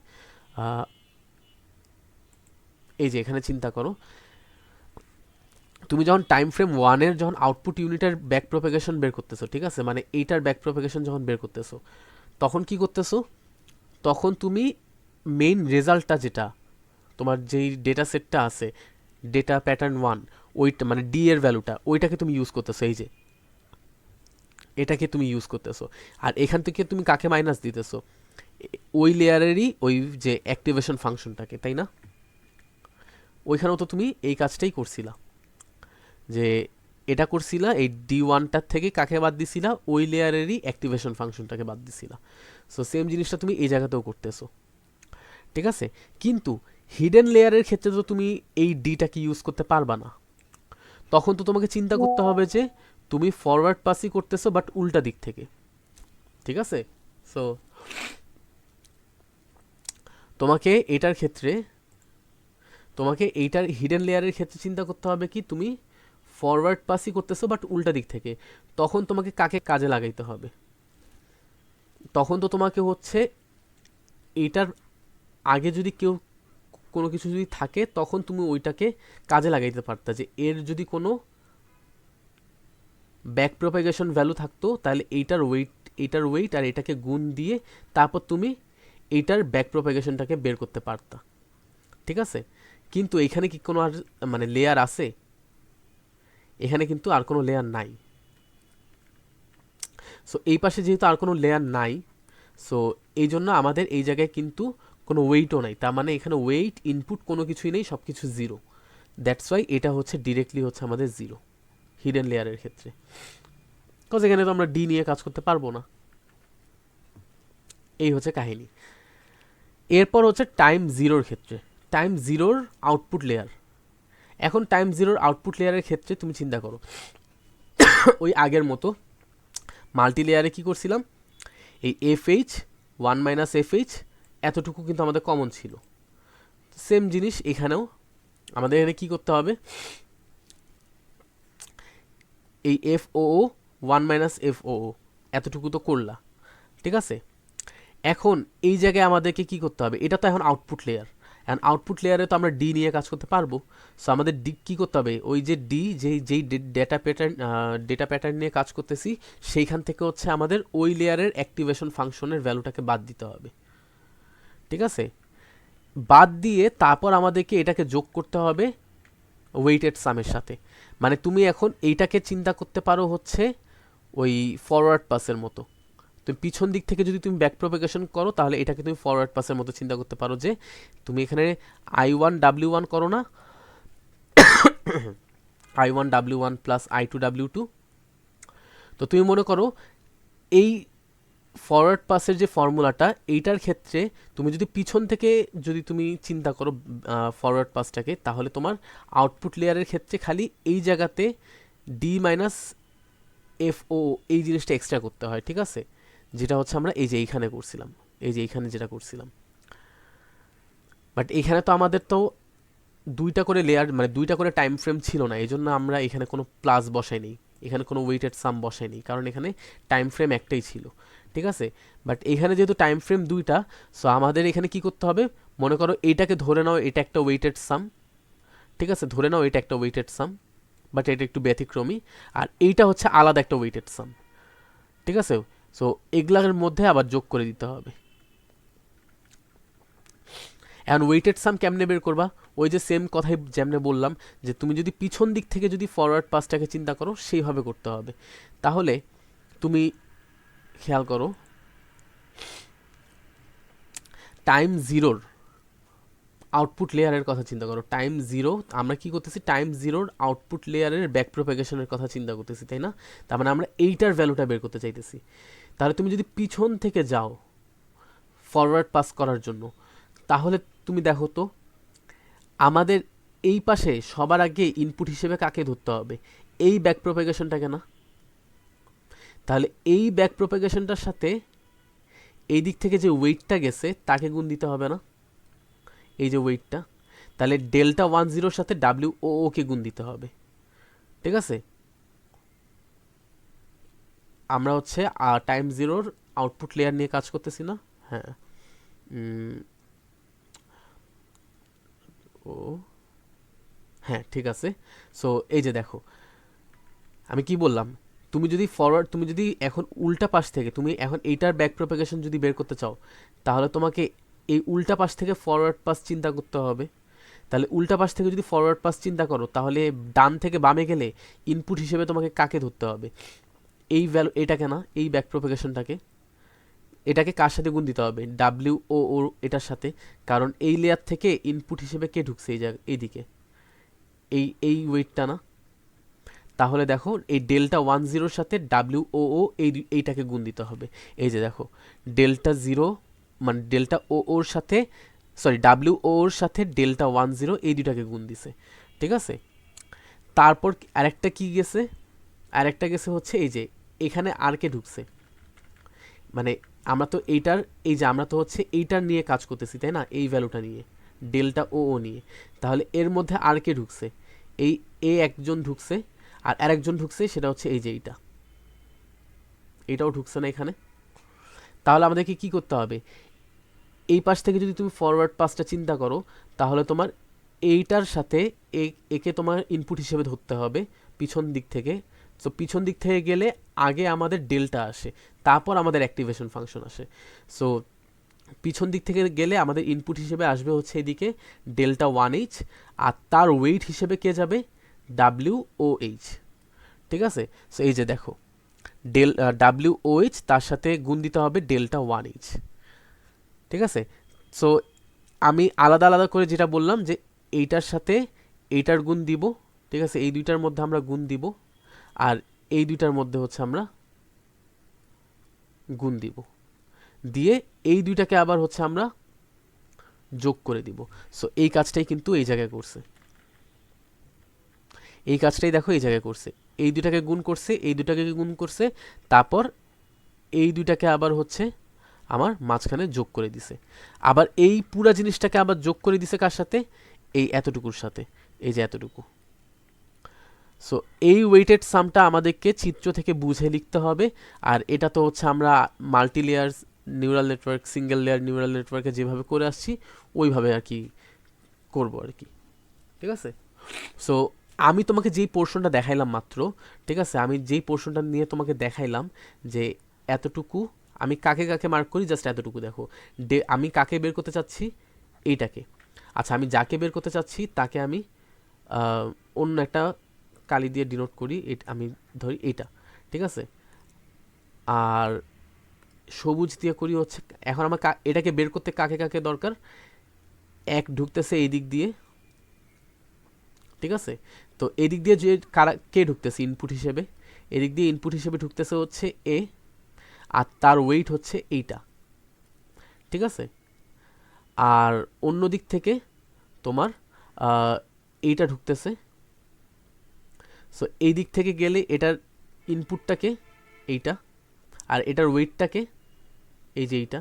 এই যে এখানে চিন্তা করো, তুমি যখন টাইম ফ্রেম ওয়ানের যখন আউটপুট ইউনিটের ব্যাক প্রোপাগেশন বের করতেছো, ঠিক আছে, মানে এইটার ব্যাক প্রোপাগেশন যখন বের করতেছো, তখন কি করতেছো, তখন তুমি মেইন রেজাল্টটা যেটা তোমার যেই ডেটা সেটটা আছে, ডেটা প্যাটার্ন ওয়ান, ওইটা মানে ডি এর ভ্যালুটা, ওইটাকে তুমি ইউজ করতেছো, এই যে এটাকে তুমি ইউজ করতেছো। আর এখান থেকে তুমি কাকে মাইনাস দিতেছো, ওই লেয়ারেরই ওই যে অ্যাক্টিভেশন ফাংশনটাকে, তাই না। ওইখানেও তো তুমি এই কাজটাই করছিলা, যে এটা করছিলা, এই ডি ওয়ানটার থেকে কাকে বাদ দিছিলা, ওই লেয়ারেরই অ্যাক্টিভেশন ফাংশনটাকে বাদ দিছিলা। সো সেম জিনিসটা তুমি এই জায়গাতেও করতেছো, ঠিক আছে। কিন্তু হিডেন লেয়ারের ক্ষেত্রে তো তুমি এই ডিটাকে ইউজ করতে পারবা না, তখন তো তোমাকে চিন্তা করতে হবে যে তুমি ফরওয়ার্ড পাসই করতেছো বাট উল্টা দিক থেকে, ঠিক আছে? সো তোমাকে এটার ক্ষেত্রে, তোমাকে এইটার হিডেন লেয়ারের ক্ষেত্রে চিন্তা করতে হবে কি তুমি ফরওয়ার্ড পাসই করতেছো বাট উল্টা দিক থেকে, তখন তোমাকে কাকে কাজে লাগাইতে হবে? তখন তো তোমাকে হচ্ছে এইটার আগে যদি কেউ কোনো কিছু যদি থাকে তখন তুমি ওইটাকে কাজে লাগাইতে পারতা, যে এর যদি কোনো ব্যাক প্রপাগেশন ভ্যালু থাকতো তাহলে এইটার ওয়েট আর এটাকে গুণ দিয়ে তারপর তুমি এইটার ব্যাক প্রপাগেশনটাকে বের করতে পারতা, ঠিক আছে? কিন্তু এখানে কি কোনো আর মানে লেয়ার আছে? এখানে কিন্তু আর কোনো লেয়ার নাই। সো এই পাশে যেহেতু আর কোনো লেয়ার নাই, সো এই জন্য আমাদের এই জায়গায় কিন্তু কোনো ওয়েটও নাই, তার মানে এখানে ওয়েট ইনপুট কোনো কিছুই নেই, সব কিছু জিরো। দ্যাটস ওয়াই এটা হচ্ছে ডিরেক্টলি হচ্ছে আমাদের জিরো হিডেন লেয়ারের ক্ষেত্রে, বিকজ এখানে তো আমরা ডি নিয়ে কাজ করতে পারবো না। এই হচ্ছে কাহিনী। এরপর হচ্ছে টাইম জিরোর ক্ষেত্রে, টাইম জিরোর আউটপুট লেয়ার। এখন টাইম জিরোর আউটপুট লেয়ারের ক্ষেত্রে তুমি চিন্তা করো, ওই আগের মতো মাল্টি লেয়ারে কী করছিলাম, এই FH 1 - FH এতটুকু কিন্তু আমাদের কমন ছিল। সেম জিনিস এখানেও আমাদের এখানে কী করতে হবে, এই FOO 1 - FOO এতটুকু তো করলা, ঠিক আছে? এখন এই জায়গায় আমাদেরকে কি করতে হবে, এটা তো এখন আউটপুট লেয়ার, এখন আউটপুট লেয়ারে তো আমরা ডি নিয়ে কাজ করতে পারবো। সো আমাদের ডি কী করতে হবে, ওই যে ডি যেই ডেটা প্যাটার্ন নিয়ে কাজ করতেছি সেইখান থেকে হচ্ছে আমাদের ওই লেয়ারের অ্যাক্টিভেশন ফাংশনের ভ্যালুটাকে বাদ দিতে হবে, ঠিক আছে? বাদ দিয়ে তারপর আমাদেরকে এটাকে যোগ করতে হবে ওয়েটেড সামের সাথে। মানে তুমি এখন এইটাকে চিন্তা করতে পারো হচ্ছে ওই ফরওয়ার্ড পাসের মতো। তুমি পিছন দিক থেকে যদি তুমি ব্যাক প্রপাগেশন করো তাহলে এটাকে তুমি ফরওয়ার্ড পাসের মতো চিন্তা করতে পারো, যে তুমি এখানে I1 W1 করো না, I1 W1 plus I2 W2। তো তুমি মনে করো এই ফরওয়ার্ড পাসের যে ফর্মুলাটা, এইটার ক্ষেত্রে তুমি যদি পিছন থেকে যদি তুমি চিন্তা করো ফরওয়ার্ড পাসটাকে, তাহলে তোমার আউটপুট লেয়ারের ক্ষেত্রে খালি এই জায়গাতে ডি মাইনাস FO এই জিনিসটা এক্সট্রা করতে হয়, ঠিক আছে? যেটা হচ্ছে আমরা এই যে এইখানে করছিলাম, এই যে এইখানে যেটা করছিলাম। বাট এখানে তো আমাদের তো দুইটা করে লেয়ার মানে দুইটা করে টাইম ফ্রেম ছিল না, এই জন্য আমরা এখানে কোনো প্লাস বসাই নেই, এখানে কোনো ওয়েটেড সাম বসাই নেই, কারণ এখানে টাইম ফ্রেম একটাই ছিল, ঠিক আছে? বাট এখানে যেহেতু টাইম ফ্রেম দুইটা, সো আমাদের এখানে কি করতে হবে, মনে করো এইটাকে ধরে নাও এটা একটা ওয়েটেড সাম, ঠিক আছে? ধরে নাও এটা একটা ওয়েটেড সাম, বাট এটা একটু ব্যতিক্রমী, আর এইটা হচ্ছে আলাদা একটা ওয়েটেড সাম, ঠিক আছে? সো এগুলার মধ্যে আবার যোগ করে দিতে হবে। এখন ওয়েটেড সাম কেমনে বের করবা, ওই যে সেম কথাই যেমনে বললাম, যে তুমি যদি পিছন দিক থেকে যদি ফরওয়ার্ড পাসটাকে চিন্তা করো সেইভাবে করতে হবে। তাহলে তুমি খেয়াল করো টাইম জিরোর আউটপুট লেয়ারের কথা চিন্তা করো, টাইম জিরো আমরা কি করতেছি, টাইম জিরোর আউটপুট লেয়ারের ব্যাক প্রপাগেশনের কথা চিন্তা করতেছি, তাই না? তার মানে আমরা এইটার ভ্যালুটা বের করতে চাইতেছি। তাহলে তুমি যদি পিছন থেকে যাও ফরওয়ার্ড পাস করার জন্য, তাহলে তুমি দেখো তো আমাদের এই পাশে সবার আগে ইনপুট হিসেবে কাকে ধরতে হবে, এই ব্যাক প্রপাগেশনটাকে না? তাহলে এই ব্যাক প্রপাগেশনটার সাথে এই দিক থেকে যে ওয়েটটা গেছে তাকে গুণ দিতে হবে না, এই যে ওয়েটটা, তাহলে Δ10 সাথে WOO কে গুণ দিতে হবে, ঠিক আছে? আমরা হচ্ছে টাইম জিরোর আউটপুট লেয়ার নিয়ে কাজ করতেছি না? হ্যাঁ, ও হ্যাঁ, ঠিক আছে। সো এই যে দেখো আমি কি বললাম, তুমি যদি এখন উল্টা পাশ থেকে তুমি এখন এইটার ব্যাক প্রপাগেশন যদি বের করতে চাও, তাহলে তোমাকে এই উল্টা পাশ থেকে ফরওয়ার্ড পাস চিন্তা করতে হবে। তাহলে উল্টা পাশ থেকে যদি ফরওয়ার্ড পাস চিন্তা করো, তাহলে ডান থেকে বামে গেলে ইনপুট হিসেবে তোমাকে কাকে ধরতে হবে, এই ভ্যালু এটাকে না, এই ব্যাক প্রপাগেশনটাকে, এটাকে কার সাথে গুণ দিতে হবে, WOO এটার সাথে, কারণ এই লেয়ার থেকে ইনপুট হিসেবে কে ঢুকছে এই জায়গা এইদিকে, এই ওয়েটটা না? তাহলে দেখো এই Δ10 সাথে WOO এইটাকে গুণ দিতে হবে। এই যে দেখো Δ0 মানে ΔOOর সাথে সরি ডাব্লিউ ওর সাথে ডেল্টা 10 এই দুটাকে গুণ দিছে, ঠিক আছে। তারপর আরেকটা কি গেছে, আরেকটা গেছে হচ্ছে এই যে এখানে আর কে ঢুকছে, মানে আমরা তো এইটার, এই যে আমরা তো হচ্ছে এইটার নিয়ে কাজ করতেছি তাই না, এই ভ্যালুটা নিয়ে ডেল্টা ও ও নিয়ে, তাহলে এর মধ্যে আর কে ঢুকছে, এই এ একজন ঢুকছে, আর আরেকজন ঢুকছে সেটা হচ্ছে এই যে এইটা, এইটাও ঢুকছে না এখানে। তাহলে আমাদেরকে কি করতে হবে, এই পাশ থেকে যদি তুমি ফরওয়ার্ড পাসটা চিন্তা করো, তাহলে তোমার এইটার সাথে একে তোমার ইনপুট হিসেবে ধরতে হবে পিছন দিক থেকে। সো পিছন দিক থেকে গেলে আগে আমাদের ডেল্টা আসে, তারপর আমাদের অ্যাক্টিভেশন ফাংশন আসে। সো পিছন দিক থেকে গেলে আমাদের ইনপুট হিসেবে আসবে হচ্ছে এদিকে ডেল্টা 1H, আর তার ওয়েট হিসেবে কে যাবে, WOH, ঠিক আছে। সো এই যে দেখো WOH তার সাথে গুণ দিতে হবে ডেল্টা 1H, ঠিক আছে। সো আমি আলাদা আলাদা করে যেটা বললাম যে এইটার সাথে এইটার গুণ দিব, ঠিক আছে, এই দুইটার মধ্যে আমরা গুণ দিব, আর এই দুইটার মধ্যে হচ্ছে আমরা গুণ দিব, দিয়ে এই দুইটাকে আবার হচ্ছে আমরা যোগ করে দিব। সো এই কাজটাই কিন্তু এই জায়গায় করছে, এই কাজটাই দেখো এই জায়গায় করছে, এই দুইটাকে গুণ করছে, এই দুইটাকে গুণ করছে, তারপর এই দুইটাকে আবার হচ্ছে আমার মাঝখানে যোগ করে দিছে, আবার এই পুরা জিনিসটাকে আবার যোগ করে দিছে কার সাথে, এই এতটুকুর সাথে, এই যে এতটুকু। সো এই ওয়েটেড সামটা আমাদেরকে চিত্র থেকে বুঝে লিখতে হবে, আর এটা তো হচ্ছে আমরা multi layer neural network, single layer neural নেটওয়ার্কে যেভাবে করে আসছি ওইভাবে আর কি করবো আর কি, ঠিক আছে। সো আমি তোমাকে যেই পোর্শনটা দেখাইলাম মাত্র, ঠিক আছে, আমি যেই পোর্শনটা নিয়ে তোমাকে দেখাইলাম যে এতটুকু, আমি কাকে কাকে মার্ক করি, জাস্ট এতটুকু দেখো, আমি কাকে বের করতে চাচ্ছি, এইটাকে। আচ্ছা আমি যাকে বের করতে চাচ্ছি তাকে আমি অন্য একটা কালি দিয়ে ডিনোট করি, আমি ধরি এইটা, ঠিক আছে। আর সবুজ দিয়ে করি হচ্ছে, এখন আমার এটাকে বের করতে কাকে কাকে দরকার, এক ঢুকতেছে এই দিক দিয়ে, ঠিক আছে। তো এদিক দিয়ে যে কে ঢুকতেছে ইনপুট হিসেবে, এদিক দিয়ে ইনপুট হিসেবে ঢুকতেছে হচ্ছে এ, আর তার ওয়েট হচ্ছে এইটা, ঠিক আছে। আর অন্য দিক থেকে তোমার এইটা ঢুকতেছে। সো এই দিক থেকে গেলে এটার ইনপুটটাকে এইটা, আর এটার ওয়েটটাকে এই যে এইটা।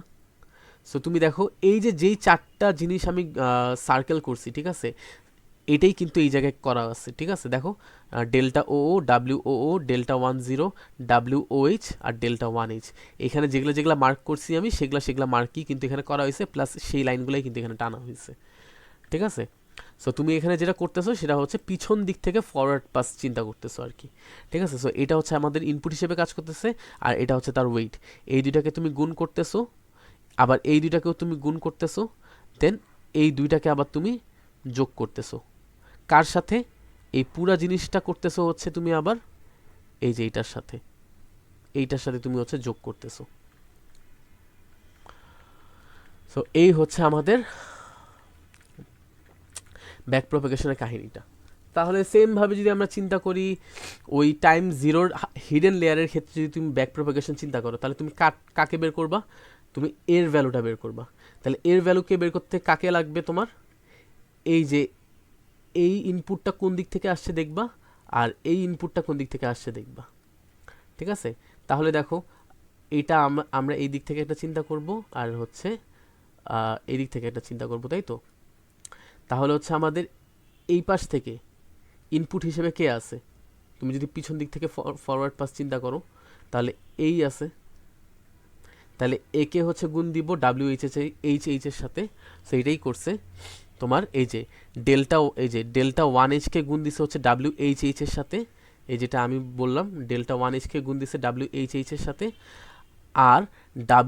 সো তুমি দেখো এই যে যেই চারটা জিনিস আমি সার্কেল করছি, ঠিক আছে, এটাই কিন্তু এই জায়গায় করা আছে, ঠিক আছে। দেখো ডেল্টা ও WOO, ডেল্টা 10, WOH, আর ডেল্টা 1H, এখানে যেগুলো যেগুলো মার্ক করছি আমি সেগুলা মার্কই কিন্তু এখানে করা হয়েছে, প্লাস সেই লাইনগুলোই কিন্তু এখানে টানা হয়েছে, ঠিক আছে। সো তুমি এখানে যেটা করতেছো সেটা হচ্ছে পিছন দিক থেকে ফরওয়ার্ড পাস চিন্তা করতেছো আর কি, ঠিক আছে। সো এটা হচ্ছে আমাদের ইনপুট হিসেবে কাজ করতেছে, আর এটা হচ্ছে তার ওয়েট, এই দুইটাকে তুমি গুণ করতেছো, আবার এই দুইটাকেও তুমি গুণ করতেছো, দেন এই দুইটাকে আবার তুমি যোগ করতেছো, কার সাথে, এই পুরা জিনিসটা করতেছো হচ্ছে তুমি আবার এই যে এইটার সাথে, এইটার সাথে তুমি হচ্ছে যোগ করতেছো। সো এই হচ্ছে আমাদের ব্যাক প্রপাগেশনের কাহিনীটা। তাহলে সেমভাবে যদি আমরা চিন্তা করি ওই টাইম জিরোর হিডেন লেয়ারের ক্ষেত্রে যদি তুমি ব্যাক প্রপাগেশন চিন্তা করো, তাহলে তুমি কাকে বের করবা, তুমি এর ভ্যালুটা বের করবা। তাহলে এর ভ্যালুকে বের করতে কাকে লাগবে তোমার, এই যে এই ইনপুটটা কোন দিক থেকে আসছে দেখবা, আর এই ইনপুটটা কোন দিক থেকে আসছে দেখবা, ঠিক আছে। তাহলে দেখো এইটা আমরা এই দিক থেকে একটা চিন্তা করব, আর হচ্ছে এই দিক থেকে একটা চিন্তা করব, তাই তো। তাহলে হচ্ছে আমাদের এই পাশ থেকে ইনপুট হিসেবে কে আছে, তুমি যদি পিছন দিক থেকে ফরওয়ার্ড পাস চিন্তা করো, তাহলে এই আছে, তাহলে একে হচ্ছে গুণ দিব WH এর সাথে। সো এইটাই করছে তোমার এই যে ডেল্টা 1H কে গুণ দিছে হচ্ছে WHH এর সাথে, এই যেটা আমি বললাম ডেল্টা 1H কে গুণ দিছে WHH এর সাথে, আর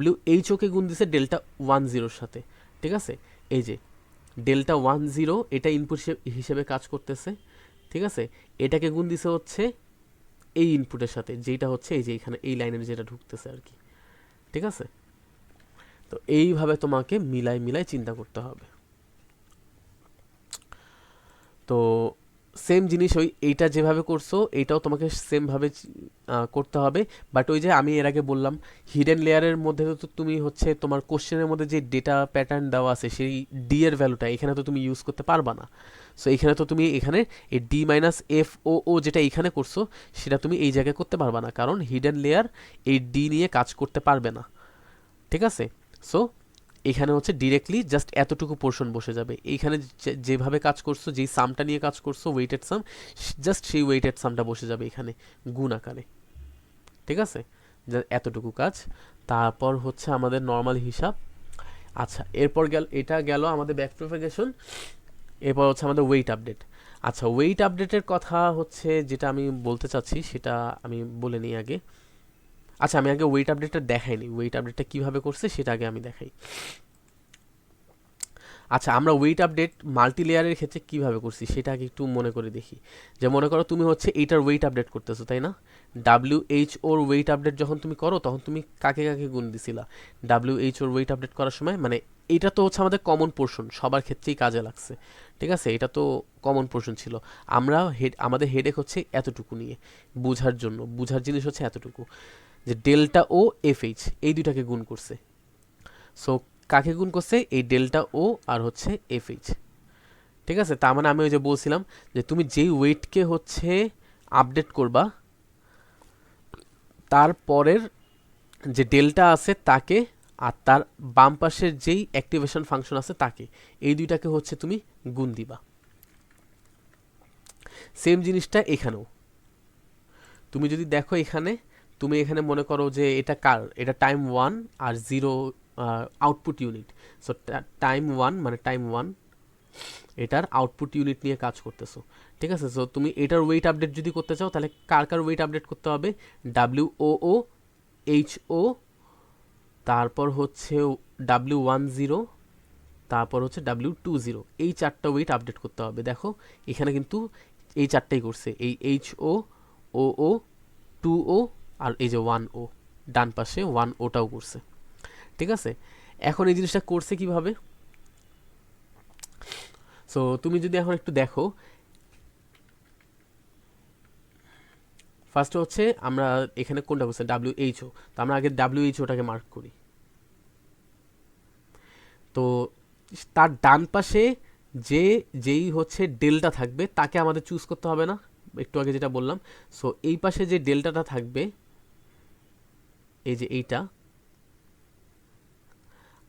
WHO কে গুণ দিছে ডেল্টা 10 সাথে, ঠিক আছে। এই যে ডেল্টা 10 এটা ইনপুট হিসেবে কাজ করতেছে, ঠিক আছে। এটাকে গুণ দিছে হচ্ছে এই ইনপুটের সাথে, যেটা হচ্ছে এই যে এখানে এই লাইনের যেটা ঢুকতেছে আর কি, ঠিক আছে। তো এইভাবে তোমাকে মিলাই মিলাই চিন্তা করতে হবে। তো সেম জিনিস ওই এইটা যেভাবে করছো এইটাও তোমাকে সেমভাবে করতে হবে। বাট ওই যে আমি এর আগে বললাম, হিডেন লেয়ারের মধ্যে তো তুমি হচ্ছে তোমার কোশ্চেনের মধ্যে যে ডেটা প্যাটার্ন দেওয়া আছে সেই ডি এর ভ্যালুটা এখানে তো তুমি ইউজ করতে পারবা না। সো এখানে তো তুমি এখানে এই ডি মাইনাস এফ ও যেটা এখানে করছো সেটা তুমি এই জায়গায় করতে পারবা না, কারণ হিডেন লেয়ার এই ডি নিয়ে কাজ করতে পারবে না। ঠিক আছে? সো এখানে হচ্ছে ডিরেক্টলি জাস্ট এতটুকু পোর্শন বসে যাবে। এইখানে যেভাবে কাজ করছো, যেই সামটা নিয়ে কাজ করছো ওয়েটেড সাম, জাস্ট সেই ওয়েটেড সামটা বসে যাবে এখানে গুণ আকারে। ঠিক আছে? এতটুকু কাজ। তারপর হচ্ছে আমাদের নর্মাল হিসাব। আচ্ছা, এরপর এটা গেল আমাদের ব্যাক প্রপাগেশন। এরপর হচ্ছে আমাদের ওয়েট আপডেট। আচ্ছা, ওয়েট আপডেটের কথা হচ্ছে যেটা আমি বলতে চাচ্ছি সেটা আমি বলে নিই আগে। আচ্ছা, আমি আগে ওয়েট আপডেটটা দেখাইনি, ওয়েট আপডেটটা কীভাবে করছে সেটা আগে আমি দেখাই। আচ্ছা, আমরা ওয়েট আপডেট মাল্টি লেয়ারের ক্ষেত্রে কীভাবে করছি সেটা আগে একটু মনে করে দেখি। যে মনে করো তুমি হচ্ছে এইটার ওয়েট আপডেট করতেছো, তাই না? ওর ওয়েট আপডেট যখন তুমি করো তখন তুমি কাকে কাকে গুণ দিছিলা? ওর ওয়েট আপডেট করার সময়, মানে এটা তো হচ্ছে আমাদের কমন পোর্শন, সবার ক্ষেত্রেই কাজে লাগছে। ঠিক আছে? এটা তো কমন পোর্শন ছিল। আমাদের হেডেক হচ্ছে এতটুকু নিয়ে বুঝার জিনিস হচ্ছে এতটুকু, যে ডেল্টা ও এফ এইচ এই দুইটাকে গুণ করছে। সো কাকে গুণ করছে? এই ডেল্টা ও আর হচ্ছে এফ এইচ। ঠিক আছে? তার মানে আমি ওই যে বলছিলাম যে তুমি যেই ওয়েটকে হচ্ছে আপডেট করবা, তারপরের যে ডেল্টা আছে তাকে, আর তার বাম পাশের যেই অ্যাক্টিভেশন ফাংশন আছে তাকে, এই দুইটাকে হচ্ছে তুমি গুণ দিবা। সেম জিনিসটা এখানেও তুমি যদি দেখো, তুমি এখানে মনে করো যে এটা টাইম 1 আর 0 আউটপুট ইউনিট। সো টাইম 1 মানে টাইম 1 এটার আউটপুট ইউনিট নিয়ে কাজ করতেছো। ঠিক আছে? সো তুমি এটার ওয়েট আপডেট যদি করতে চাও তাহলে কার ওয়েট আপডেট করতে হবে? ও এইচ ও, তারপর হচ্ছে W10, তারপর হচ্ছে W20, এই চারটা ওয়েট আপডেট করতে হবে। দেখো এখানে কিন্তু এই চারটাই করছে, এই ও 2O আর এই যে 1O, ডান পাশে 1ওটাও করছে। ঠিক আছে? এখন এই জিনিসটা করছে কিভাবে? সো তুমি যদি এখন একটু দেখো, ফার্স্টে হচ্ছে আমরা এখানে কোনটা করছি? WHO। তো আমরা আগে WHOটাকে মার্ক করি। তো তার ডান পাশে যেই হচ্ছে ডেল্টা থাকবে তাকে আমাদের চুজ করতে হবে না, একটু আগে যেটা বললাম। সো এই পাশে যে ডেল্টাটা থাকবে, এই যে এইটা,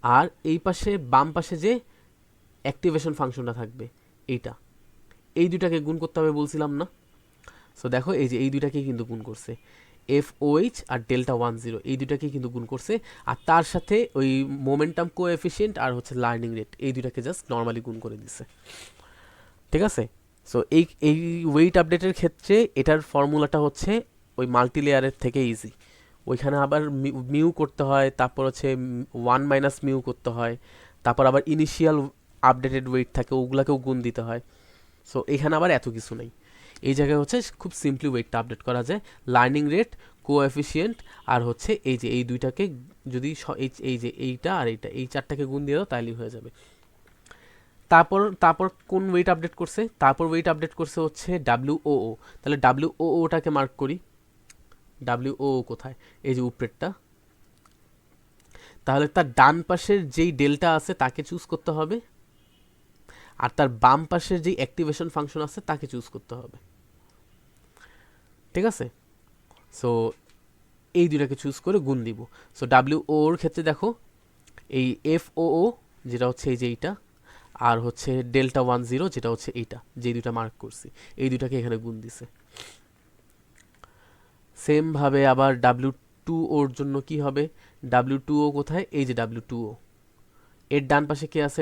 আর এই পাশে বাম পাশে যে অ্যাক্টিভেশন ফাংশনটা থাকবে এইটা, এই দুটাকে গুণ করতে হবে বলছিলাম না? সো দেখো এই যে এই দুইটাকেই কিন্তু গুণ করছে, FOH আর Delta 10, এই দুটাকেই কিন্তু গুণ করছে। আর তার সাথে ওই মোমেন্টাম কোএফিসিয়েন্ট আর হচ্ছে লার্নিং রেট, এই দুটাকে জাস্ট নর্মালি গুণ করে দিছে। ঠিক আছে? সো এই ওয়েট আপডেটের ক্ষেত্রে এটার ফর্মুলাটা হচ্ছে ওই মাল্টি লেয়ারের থেকে ইজি। ওইখানে আবার মিউ করতে হয়, তারপর হচ্ছে 1 - মিউ করতে হয়, তারপর আবার ইনিশিয়াল আপডেটেড ওয়েট থাকে ওগুলাকেও গুণ দিতে হয়। সো এখানে আবার এত কিছু নেই। এই জায়গায় হচ্ছে খুব সিম্পলি ওয়েটটা আপডেট করা যায়। লার্নিং রেট, কোএফিসিয়েন্ট আর হচ্ছে এই যে এই দুইটাকে যদি এই যে এইটা আর এইটা, এই চারটাকে গুণ দিয়ে দাও তাহলেই হয়ে যাবে। তারপর কোন ওয়েট আপডেট করছে? তারপর ওয়েট আপডেট করছে হচ্ছে WOO। তাহলে WOOটাকে মার্ক করি। WOO কোথায়? এই যে উপরেরটা। তাহলে তার ডান পাশের যেই ডেল্টা আছে তাকে চুজ করতে হবে, আর তার বাম পাশের যেই অ্যাক্টিভেশন ফাংশন আছে তাকে চুজ করতে হবে। ঠিক আছে? সো এই দুটাকে চুজ করে গুণ দিব। সো WOর ক্ষেত্রে দেখো এই FOO যেটা হচ্ছে এই যে এইটা, আর হচ্ছে Delta 10 যেটা হচ্ছে এইটা, যে দুটা মার্ক করছি এই দুটাকে এখানে গুণ দিছে। সেম ভাবে আবার W2ওর জন্য কি হবে? W2O কোথায়? এই যে W2O, এর ডান পাশে কে আছে?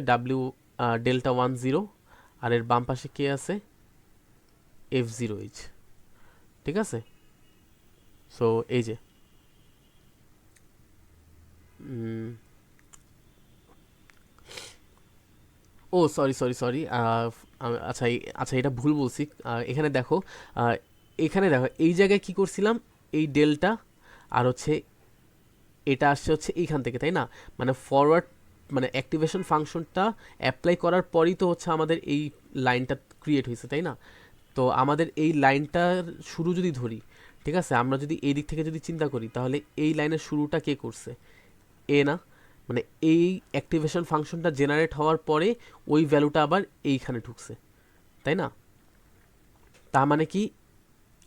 Delta 10, আর এর বাম পাশে কে আছে? F0H। ঠিক আছে? সো এই যে ও সরি, আচ্ছা আচ্ছা এটা ভুল বলছি। এখানে দেখো, আহ, এই জায়গায় কি করছিলাম? এই ডেল্টা আর হচ্ছে এটা আসছে হচ্ছে এইখান থেকে, তাই না? মানে ফরওয়ার্ড, মানে অ্যাক্টিভেশন ফাংশনটা অ্যাপ্লাই করার পরই তো হচ্ছে আমাদের এই লাইনটা ক্রিয়েট হয়েছে, তাই না? তো আমাদের এই লাইনটার শুরু যদি ধরি, ঠিক আছে, আমরা যদি এই দিক থেকে যদি চিন্তা করি, তাহলে এই লাইনের শুরুটা কে করছে? এ না? মানে এই অ্যাক্টিভেশন ফাংশনটা জেনারেট হওয়ার পরে ওই ভ্যালুটা আবার এইখানে ঢুকছে, তাই না? তার মানে কি,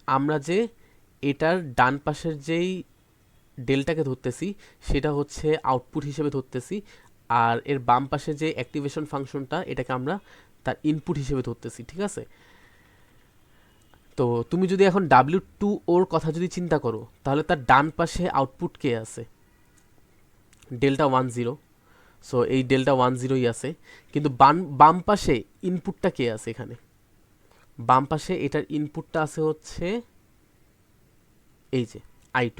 আমরা যে এটার ডান পাশের যেই ডেলটাকে ধরতেছি সেটা হচ্ছে আউটপুট হিসেবে ধরতেছি, আর এর বাম পাশে যে অ্যাক্টিভেশন ফাংশনটা এটাকে আমরা তার ইনপুট হিসেবে ধরতেছি, ঠিক আছে? তো তুমি যদি এখন W2 ওর কথা যদি চিন্তা করো, তাহলে তার ডান পাশে আউটপুট কে আছে? Δ10। সো এই Δ10ই আছে, কিন্তু বাম পাশে ইনপুটটা কে আছে এখানে? বাম পাশে এটার ইনপুটটা আছে হচ্ছে এই যে I2।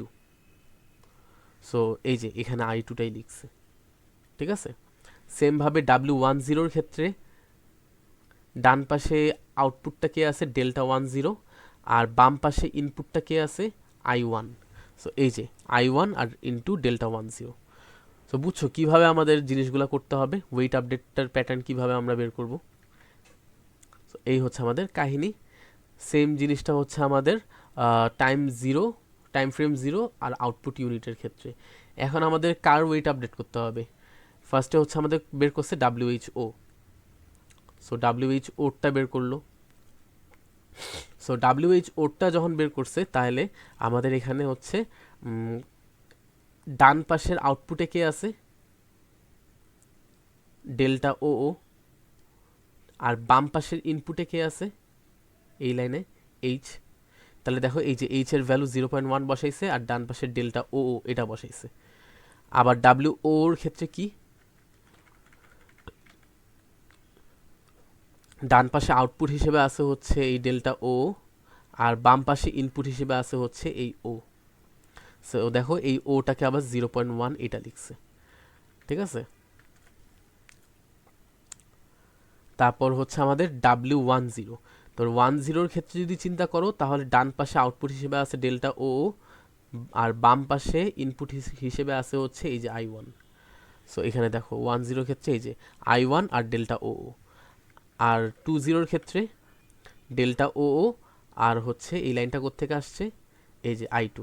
সো এই যে এখানে I2টাই লিখছে, ঠিক আছে? সেমভাবে W10 ক্ষেত্রে ডান পাশে আউটপুটটা কে আছে? Δ10, আর বাম পাশে ইনপুটটা কে আছে? I1। সো এই যে I1 আর ইন্টু Δ10। সো বুঝছো কিভাবে আমাদের জিনিসগুলো করতে হবে, ওয়েট আপডেটটার প্যাটার্ন কিভাবে আমরা বের করব। সো এই হচ্ছে আমাদের কাহিনী। সেম জিনিসটা হচ্ছে আমাদের টাইম ফ্রেম 0 আর আউটপুট ইউনিটের ক্ষেত্রে। এখন আমাদের কার ওয়েট আপডেট করতে হবে? ফার্স্টে হচ্ছে আমাদের বের করছে WHO। সো WHO-টা বের করলো। সো WHO-টা যখন বের করছে, তাহলে আমাদের এখানে হচ্ছে ডান পাশের আউটপুটে কে আছে? Δ00। আর বাম পাশের ইনপুটে কে আছে এই লাইনে? H। তাহলে দেখো এই যে H এর ভ্যালু 0.1 বসাইছে, আর ডান পাশের Δ00 এটা বসাইছে। আবার WO-র ক্ষেত্রে কি? ডান পাশে আউটপুট হিসেবে আছে হচ্ছে এই ΔO, আর বাম পাশে ইনপুট হিসেবে আছে হচ্ছে এই O। সো দেখো এই ওটাকে আবার 0.1 এটা লিখছে, ঠিক আছে? তারপর হচ্ছে আমাদের W10। তো 10-র ক্ষেত্রে যদি চিন্তা করো, তাহলে ডান পাশে আউটপুট হিসেবে আছে ΔO, আর বাম পাশে ইনপুট হিসেবে আছে হচ্ছে এই যে I1। সো এখানে দেখো 10-র ক্ষেত্রে এই যে I1 আর ΔO। আর 20-র ক্ষেত্রে ΔO আর হচ্ছে এই লাইনটা কোত্থেকে আসছে? এই যে I2।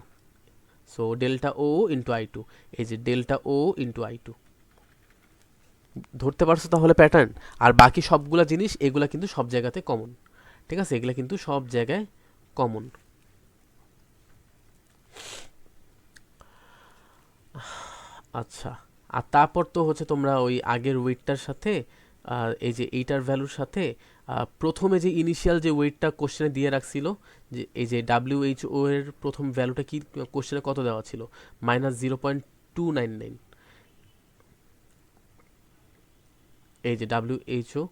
So ΔO into I2, এই যে ΔO ইন্টু I2। ধরতে পারছো তাহলে প্যাটার্ন? আর বাকি সবগুলা জিনিস এগুলা কিন্তু সব জায়গাতে কমন, ঠিক আছে? এগুলা কিন্তু সব জায়গায় কমন। আচ্ছা, আর তারপর তো হচ্ছে তোমরা ওই আগের ওয়েটটার সাথে এই যে এইটার ভ্যালুর সাথে প্রথমে যে ইনিশিয়াল যে ওয়েটটা কোশ্চেনে দিয়ে রাখছিল, যে এই যে WHO এর প্রথম ভ্যালুটা কি কোশ্চেনে কত দেওয়া ছিল? -0.299। এই যে WHO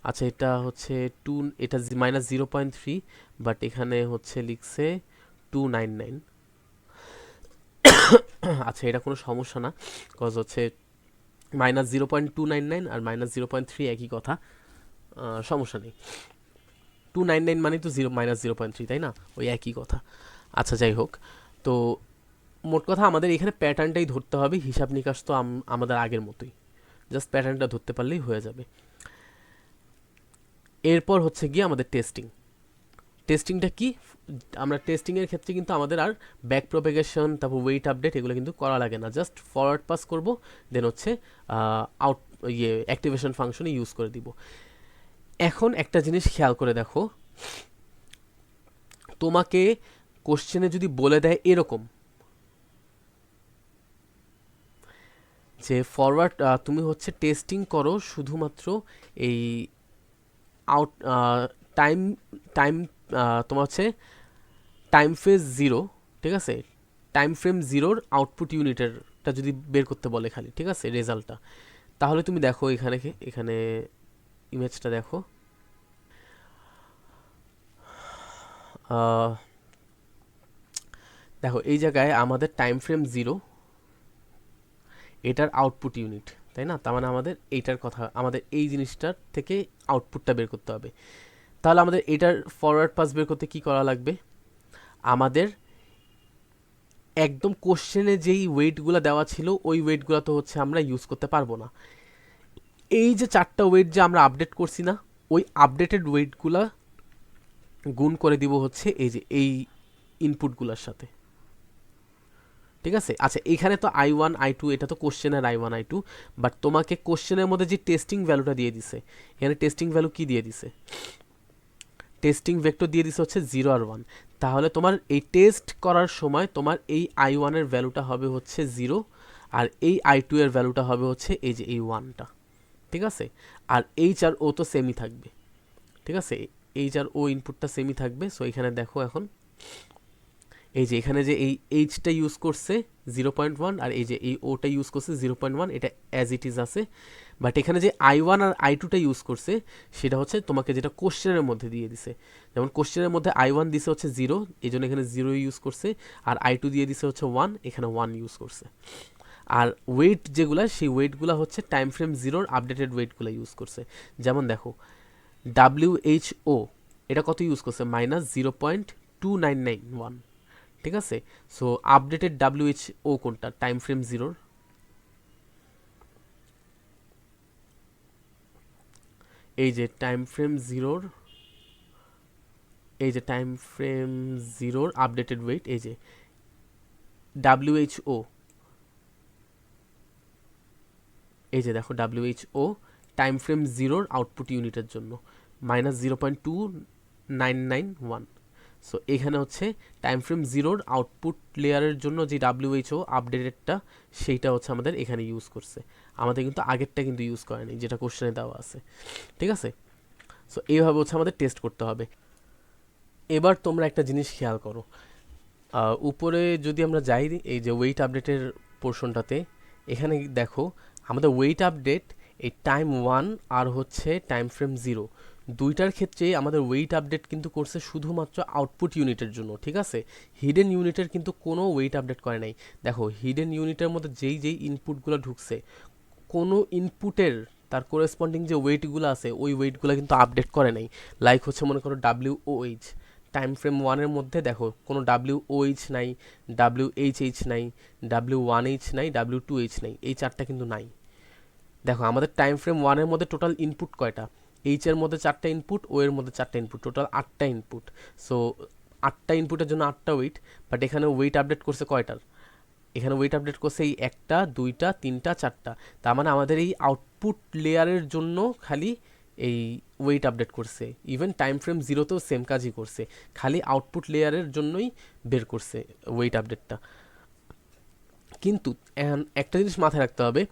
আচ্ছা, এটা হচ্ছে টু, এটা -0.3, বাট এখানে হচ্ছে লিখছে 299। আচ্ছা, এটা কোনো সমস্যা না, কজ হচ্ছে -0.299 আর -0.3 একই কথা, সমস্যা নেই। 299 মানে তো -0.3, তাই না? ওই একই কথা। আচ্ছা, যাই হোক। তো মোট কথা আমাদের এখানে প্যাটার্নটাই ধরতে হবে, হিসাব নিকাশ তো আমাদের আগের মতোই, জাস্ট প্যাটার্নটা ধরতে পারলেই হয়ে যাবে। এরপর হচ্ছে গিয়ে আমাদের টেস্টিং। টেস্টিংটা কি? আমরা টেস্টিংয়ের ক্ষেত্রে কিন্তু আমাদের আর ব্যাক প্রোপাগেশন, তারপর ওয়েট আপডেট এগুলো কিন্তু করা লাগে না, জাস্ট ফরওয়ার্ড পাস করব, দেন হচ্ছে আউট অ্যাক্টিভেশন ফাংশনে ইউজ করে দিব। এখন একটা জিনিস খেয়াল করে দেখো, তোমাকে কোশ্চেনে যদি বলে দেয় এরকম যে ফরওয়ার্ড তুমি হচ্ছে টেস্টিং করো শুধুমাত্র এই আউট টাইম টাইম তোমার হচ্ছে টাইম ফেজ 0, ঠিক আছে, টাইম ফ্রেম 0-র আউটপুট ইউনিটেরটা যদি বের করতে বলে খালি, ঠিক আছে, রেজাল্টটা, তাহলে তুমি দেখো এখানে এখানে ইমেজটা দেখো। দেখো এই জায়গায় আমাদের টাইম ফ্রেম 0 এটার আউটপুট ইউনিট, তাই না? তার মানে আমাদের এইটার কথা, আমাদের এই জিনিসটার থেকে আউটপুটটা বের করতে হবে। তাহলে আমাদের এটার ফরওয়ার্ড পাস বের করতে কি করা লাগবে? আমাদের একদম কোশ্চেনে যেই ওয়েটগুলো দেওয়া ছিল ওই ওয়েটগুলো তো হচ্ছে আমরা ইউজ করতে পারবো না। এই যে 4টা ওয়েট যে আমরা আপডেট করছি না, ওই আপডেটেড ওয়েটগুলা গুণ করে দিব হচ্ছে এই যে এই ইনপুটগুলোর সাথে। ঠিক আছে, আচ্ছা এখানে তো I1 I2 এটা তো কোশ্চেনের I1 I2, বাট তোমাকে কোশ্চেনের মধ্যে যে টেস্টিং ভ্যালুটা দিয়ে দিছে, এখানে টেস্টিং ভ্যালু কি দিয়ে দিছে, টেস্টিং ভেক্টর দিয়ে দিছে হচ্ছে 0 আর 1। তাহলে তোমার এই টেস্ট করার সময় তোমার এই I1-এর ভ্যালুটা হবে হচ্ছে 0, আর এই I2-এর ভ্যালুটা হবে হচ্ছে এই যে এই 1টা। ঠিক আছে, আর H আর O তো সেমই থাকবে। ঠিক আছে, H আর O ইনপুটটা সেমই থাকবে। সো এখানে দেখো এখন এই যে এখানে যে এই এইচটা ইউজ করছে 0.1, আর এই যে এই ওটা ইউজ করছে 0.1, এটা অ্যাজ ইট ইজ আছে। বাট এখানে যে I1 আর I2টা ইউজ করছে সেটা হচ্ছে তোমাকে যেটা কোশ্চেনের মধ্যে দিয়ে দিছে। যেমন কোশ্চেনের মধ্যে I1 দিছে হচ্ছে 0, এই জন্য এখানে 0 ইউজ করছে, আর I2 দিয়ে দিছে হচ্ছে 1, এখানে 1 ইউজ করছে। আর ওয়েট যেগুলা, সেই ওয়েটগুলা হচ্ছে টাইম ফ্রেম 0-র আপডেটেড ওয়েটগুলো ইউজ করছে। যেমন দেখো WHO এটা কত ইউজ করছে, -0.2991। ঠিক আছে, সো আপডেটেড WHO কোনটা, টাইম ফ্রেম 0-র, এই যে টাইম ফ্রেম 0-র, এই যে টাইম ফ্রেম 0-র আপডেটেড ওয়েট, এই যে WHO, এই যে দেখো WHO টাইম ফ্রেম 0-র আউটপুট ইউনিটের জন্য -0.2991। সো এখানে হচ্ছে টাইম ফ্রেম 0-র আউটপুট লেয়ারের জন্য যে WHO আপডেটেডটা, সেইটা হচ্ছে আমাদের এখানে ইউজ করছে। আমাদের কিন্তু আগেরটা কিন্তু ইউজ করেনি, যেটা কোশ্চেনে দেওয়া আছে। ঠিক আছে, সো এইভাবে হচ্ছে আমাদের টেস্ট করতে হবে। এবার তোমরা একটা জিনিস খেয়াল করো, উপরে যদি আমরা যাই এই যে ওয়েট আপডেটের পোর্শনটাতে, এখানে দেখো আমাদের ওয়েট আপডেট এই টাইম 1 আর হচ্ছে টাইম ফ্রেম 0, দুইটার ক্ষেত্রে আমাদের ওয়েট আপডেট কিন্তু করছে শুধুমাত্র আউটপুট ইউনিটের জন্য। ঠিক আছে, হিডেন ইউনিটের কিন্তু কোনো ওয়েট আপডেট করে নাই। দেখো হিডেন ইউনিটের মধ্যে যেই যেই ইনপুটগুলো ঢুকছে, কোনো ইনপুটের তার কোরেসপন্ডিং যে ওয়েটগুলো আছে ওই ওয়েটগুলো কিন্তু আপডেট করে নাই। লাইক হচ্ছে মনে করো WOH, টাইম ফ্রেম 1-এর মধ্যে দেখো কোনো WOH নাই, WHH নাই, W1H নাই, W2H নাই, এই 4টা কিন্তু নাই। দেখো আমাদের টাইম ফ্রেম 1-এর মধ্যে টোটাল ইনপুট কয়টা, H-এর মধ্যে 4টা ইনপুট, O-এর মধ্যে 4টা ইনপুট, টোটাল 8টা ইনপুট। সো 8টা ইনপুটের জন্য 8টা ওয়েট, বাট এখানে ওয়েট আপডেট করছে কয়টার, এখানে ওয়েট আপডেট করছে এই 1টা 2টা 3টা 4টা। তার মানে আমাদের এই আউটপুট লেয়ারের জন্য খালি এই ওয়েট আপডেট করছে। ইভেন টাইম ফ্রেম 0-তেও সেম কাজই করছে, খালি আউটপুট লেয়ারের জন্যই বের করছে ওয়েট আপডেটটা। কিন্তু এখন একটা জিনিস মাথায় রাখতে হবে,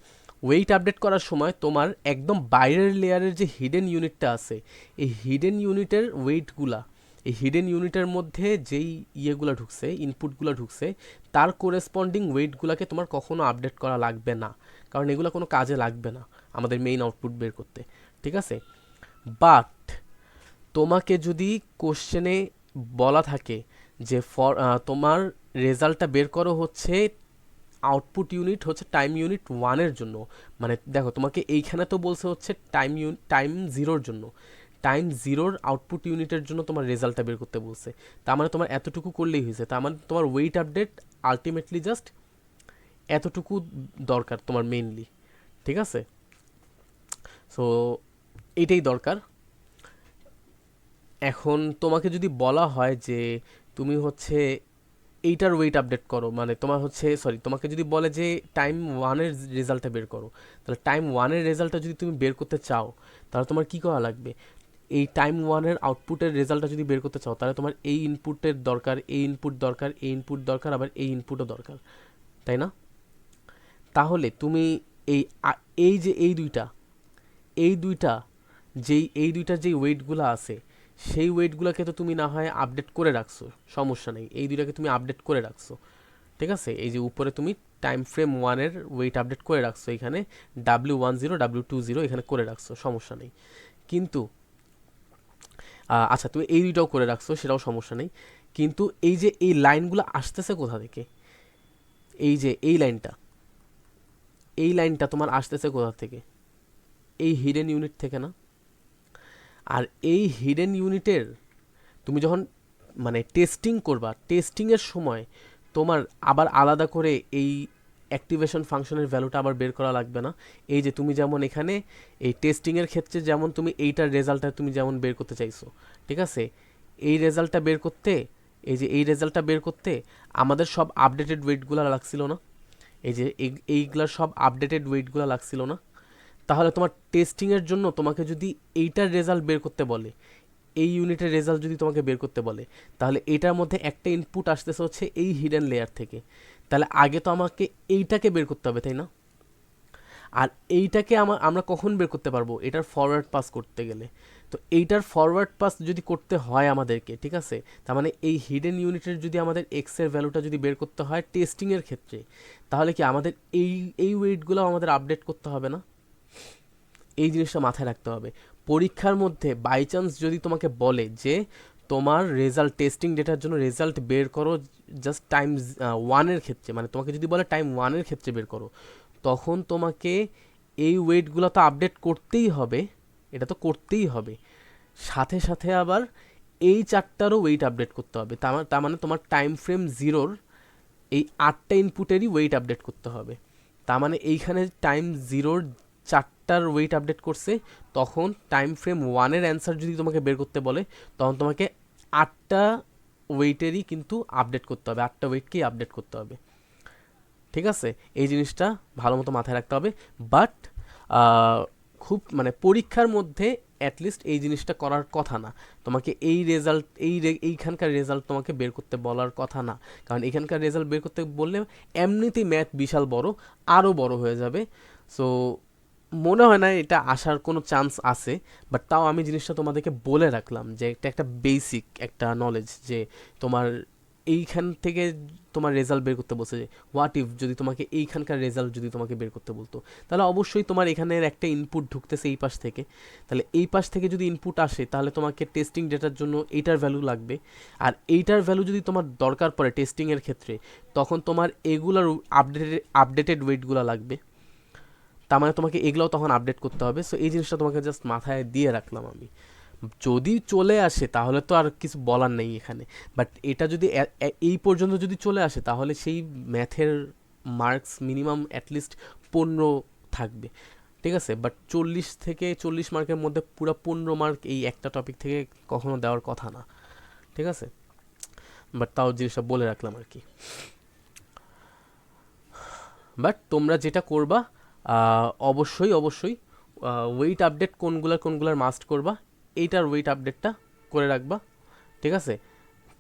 ওয়েট আপডেট করার সময় তোমার একদম বাইরের লেয়ারের যে হিডেন ইউনিটটা আছে, এই হিডেন ইউনিটের ওয়েটগুলা, এই হিডেন ইউনিটের মধ্যে যেই ইয়েগুলো ঢুকছে, ইনপুটগুলো ঢুকছে, তার কোরেসপন্ডিং ওয়েটগুলোকে তোমার কখনো আপডেট করা লাগবে না, কারণ এগুলো কোনো কাজে লাগবে না আমাদের মেইন আউটপুট বের করতে। ঠিক আছে, বাট তোমাকে যদি কোশ্চেনে বলা থাকে যে তোমার রেজাল্টটা বের করো হচ্ছে আউটপুট ইউনিট হচ্ছে টাইম ইউনিট 1-এর জন্য, মানে দেখো তোমাকে এইখানে তো বলছে হচ্ছে টাইম 0-র জন্য, টাইম 0-র আউটপুট ইউনিটের জন্য তোমার রেজাল্টটা বের করতে বলছে। তার মানে তোমার এতটুকু করলেই হয়েছে, তার মানে তোমার ওয়েট আপডেট আলটিমেটলি জাস্ট এতটুকু দরকার তোমার মেইনলি। ঠিক আছে, সো এইটাই দরকার। এখন তোমাকে যদি বলা হয় যে তুমি হচ্ছে এইটার ওয়েট আপডেট করো, মানে তোমার হচ্ছে সরি, তোমাকে যদি বলে যে টাইম 1-এর রেজাল্টটা বের করো, তাহলে টাইম 1-এর রেজাল্টটা যদি তুমি বের করতে চাও, তাহলে তোমার কি করা লাগবে, এই টাইম 1-এর আউটপুটের রেজাল্টটা যদি বের করতে চাও, তাহলে তোমার এই ইনপুটের দরকার, এই ইনপুট দরকার, এই ইনপুট দরকার, আবার এই ইনপুটও দরকার, তাই না? তাহলে তুমি এই এই যে এই দুইটা এই দুইটার যেই ওয়েটগুলো আছে, সেই ওয়েটগুলোকে তো তুমি না হয় আপডেট করে রাখছো, সমস্যা নেই, এই দুইটাকে তুমি আপডেট করে রাখছো। ঠিক আছে, এই যে উপরে তুমি টাইম ফ্রেম 1-এর ওয়েট আপডেট করে রাখছো, এখানে W10 W20 এখানে করে রাখছো, সমস্যা নেই। কিন্তু আচ্ছা তুমি এই দুইটাও করে রাখছো, সেটাও সমস্যা নেই। কিন্তু এই যে এই লাইনগুলো আসতেছে কোথা থেকে, এই যে এই লাইনটা তোমার আসতেছে কোথা থেকে, এই হিডেন ইউনিট থেকে না? আর এই হিডেন ইউনিটের তুমি যখন মানে টেস্টিং করবা, টেস্টিংয়ের সময় তোমার আবার আলাদা করে এই অ্যাক্টিভেশন ফাংশনের ভ্যালুটা আবার বের করা লাগবে না। এই যে তুমি যেমন এখানে এই টেস্টিংয়ের ক্ষেত্রে যেমন তুমি এইটার রেজাল্টটা তুমি যেমন বের করতে চাইছো, ঠিক আছে, এই রেজাল্টটা বের করতে, এই যে এই রেজাল্টটা বের করতে আমাদের সব আপডেটেড ওয়েটগুলো লাগছিল না, এই যে এইগুলার সব আপডেটেড ওয়েটগুলো লাগছিল না। তাহলে তোমার টেস্টিংয়ের জন্য তোমাকে যদি এইটার রেজাল্ট বের করতে বলে, এই ইউনিটের রেজাল্ট যদি তোমাকে বের করতে বলে, তাহলে এটার মধ্যে একটা ইনপুট আসতেছে হচ্ছে এই হিডেন লেয়ার থেকে। তাহলে আগে তো আমাকে এইটাকে বের করতে হবে, তাই না? আর এইটাকে আমরা কখন বের করতে পারবো? এটার ফরওয়ার্ড পাস করতে গেলে। তো এইটার ফরওয়ার্ড পাস যদি করতে হয় আমাদেরকে, ঠিক আছে, তার মানে এই হিডেন ইউনিটের যদি আমাদের এক্স এর ভ্যালুটা যদি বের করতে হয় টেস্টিংয়ের ক্ষেত্রে, তাহলে কি আমাদের এই ওয়েটগুলো আমাদের আপডেট করতে হবে না? এই জিনিসটা মাথায় রাখতে হবে। পরীক্ষার মধ্যে বাই চান্স যদি তোমাকে বলে যে তোমার রেজাল্ট টেস্টিং ডেটার জন্য রেজাল্ট বের করো জাস্ট টাইম ওয়ানের ক্ষেত্রে, মানে তোমাকে যদি বলে টাইম ওয়ানের ক্ষেত্রে বের করো, তখন তোমাকে এই ওয়েটগুলো তো আপডেট করতেই হবে, এটা তো করতেই হবে, সাথে সাথে আবার এই চারটারও ওয়েট আপডেট করতে হবে। তার মানে তোমার টাইম ফ্রেম জিরোর এই 8টা ইনপুটেরই ওয়েট আপডেট করতে হবে। তার মানে এইখানে টাইম জিরোর 4টার ওয়েট আপডেট করছে, তখন টাইম ফ্রেম ওয়ানের অ্যান্সার যদি তোমাকে বের করতে বলে, তখন তোমাকে 8টা ওয়েটেরই কিন্তু আপডেট করতে হবে, 8টা ওয়েটকেই আপডেট করতে হবে, ঠিক আছে? এই জিনিসটা ভালো মতো মাথায় রাখতে হবে। বাট খুব মানে পরীক্ষার মধ্যে অ্যাটলিস্ট এই জিনিসটা করার কথা না। তোমাকে এই রেজাল্ট এইখানকার রেজাল্ট তোমাকে বের করতে বলার কথা না, কারণ এখানকার রেজাল্ট বের করতে বললে এমনিতেই ম্যাথ বিশাল বড়, আরও বড় হয়ে যাবে। সো মনে হয় না এটা আসার কোনো চান্স আছে। বাট তাও আমি জিনিসটা তোমাদেরকে বলে রাখলাম যে এটা একটা বেসিক একটা নলেজ, যে তোমার এইখান থেকে তোমার রেজাল্ট বের করতে বলছে, যে হোয়াট ইফ যদি তোমাকে এইখানকার রেজাল্ট যদি তোমাকে বের করতে বলতো, তাহলে অবশ্যই তোমার এখানের একটা ইনপুট ঢুকতেছে এই পাশ থেকে। তাহলে এই পাশ থেকে যদি ইনপুট আসে, তাহলে তোমাকে টেস্টিং ডেটার জন্য এইটার ভ্যালু লাগবে। আর এইটার ভ্যালু যদি তোমার দরকার পড়ে টেস্টিংয়ের ক্ষেত্রে, তখন তোমার এগুলার আপডেটেড ওয়েটগুলো লাগবে। তার মানে তোমাকে এগুলোও তখন আপডেট করতে হবে। সো এই জিনিসটা তোমাকে জাস্ট মাথায় দিয়ে রাখলাম আমি। যদি চলে আসে তাহলে তো আর কিছু বলার নেই এখানে। বাট এটা যদি এই পর্যন্ত যদি চলে আসে, তাহলে সেই ম্যাথের মার্কস মিনিমাম অ্যাটলিস্ট 15 থাকবে, ঠিক আছে? বাট 40 থেকে 40 মার্কের মধ্যে পুরো 15 মার্ক এই একটা টপিক থেকে কখনো দেওয়ার কথা না, ঠিক আছে? বাট তাও জিনিসটা বলে রাখলাম আর কি। বাট তোমরা যেটা করবা, অবশ্যই অবশ্যই ওয়েট আপডেট কোনগুলার মাস্ট করবা, এইটার ওয়েট আপডেটটা করে রাখবা, ঠিক আছে?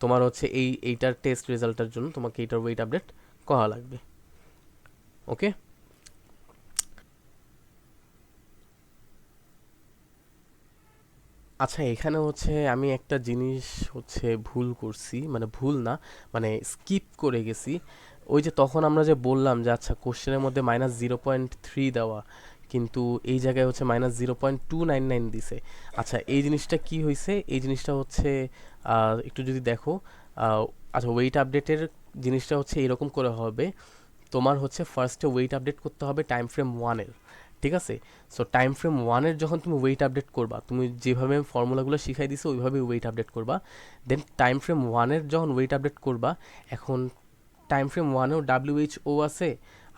তোমার হচ্ছে এইটার টেস্ট রেজাল্টের জন্য তোমাকে এইটার ওয়েট আপডেট করা লাগবে। ওকে, আচ্ছা এখানে হচ্ছে আমি একটা জিনিস হচ্ছে ভুল করছি, মানে ভুল না, মানে স্কিপ করে গেছি। ওই যে তখন আমরা যে বললাম যে আচ্ছা কোশ্চেনের মধ্যে -0.3 দেওয়া, কিন্তু এই জায়গায় হচ্ছে -0.299 দিছে। আচ্ছা এই জিনিসটা কি হয়েছে? এই জিনিসটা হচ্ছে একটু যদি দেখো, আচ্ছা ওয়েট আপডেটের জিনিসটা হচ্ছে এরকম করে হবে। তোমার হচ্ছে ফার্স্টে ওয়েট আপডেট করতে হবে টাইম ফ্রেম ওয়ানের, ঠিক আছে? সো টাইম ফ্রেম ওয়ানের যখন তুমি ওয়েট আপডেট করবা, তুমি যেভাবে ফর্মুলাগুলো শিখাই দিছো ওইভাবে ওয়েট আপডেট করবা। দেন টাইম ফ্রেম ওয়ানের যখন ওয়েট আপডেট করবা, এখন টাইম ফ্রেম ওয়ানেও ডাব্লিউএইচও আছে,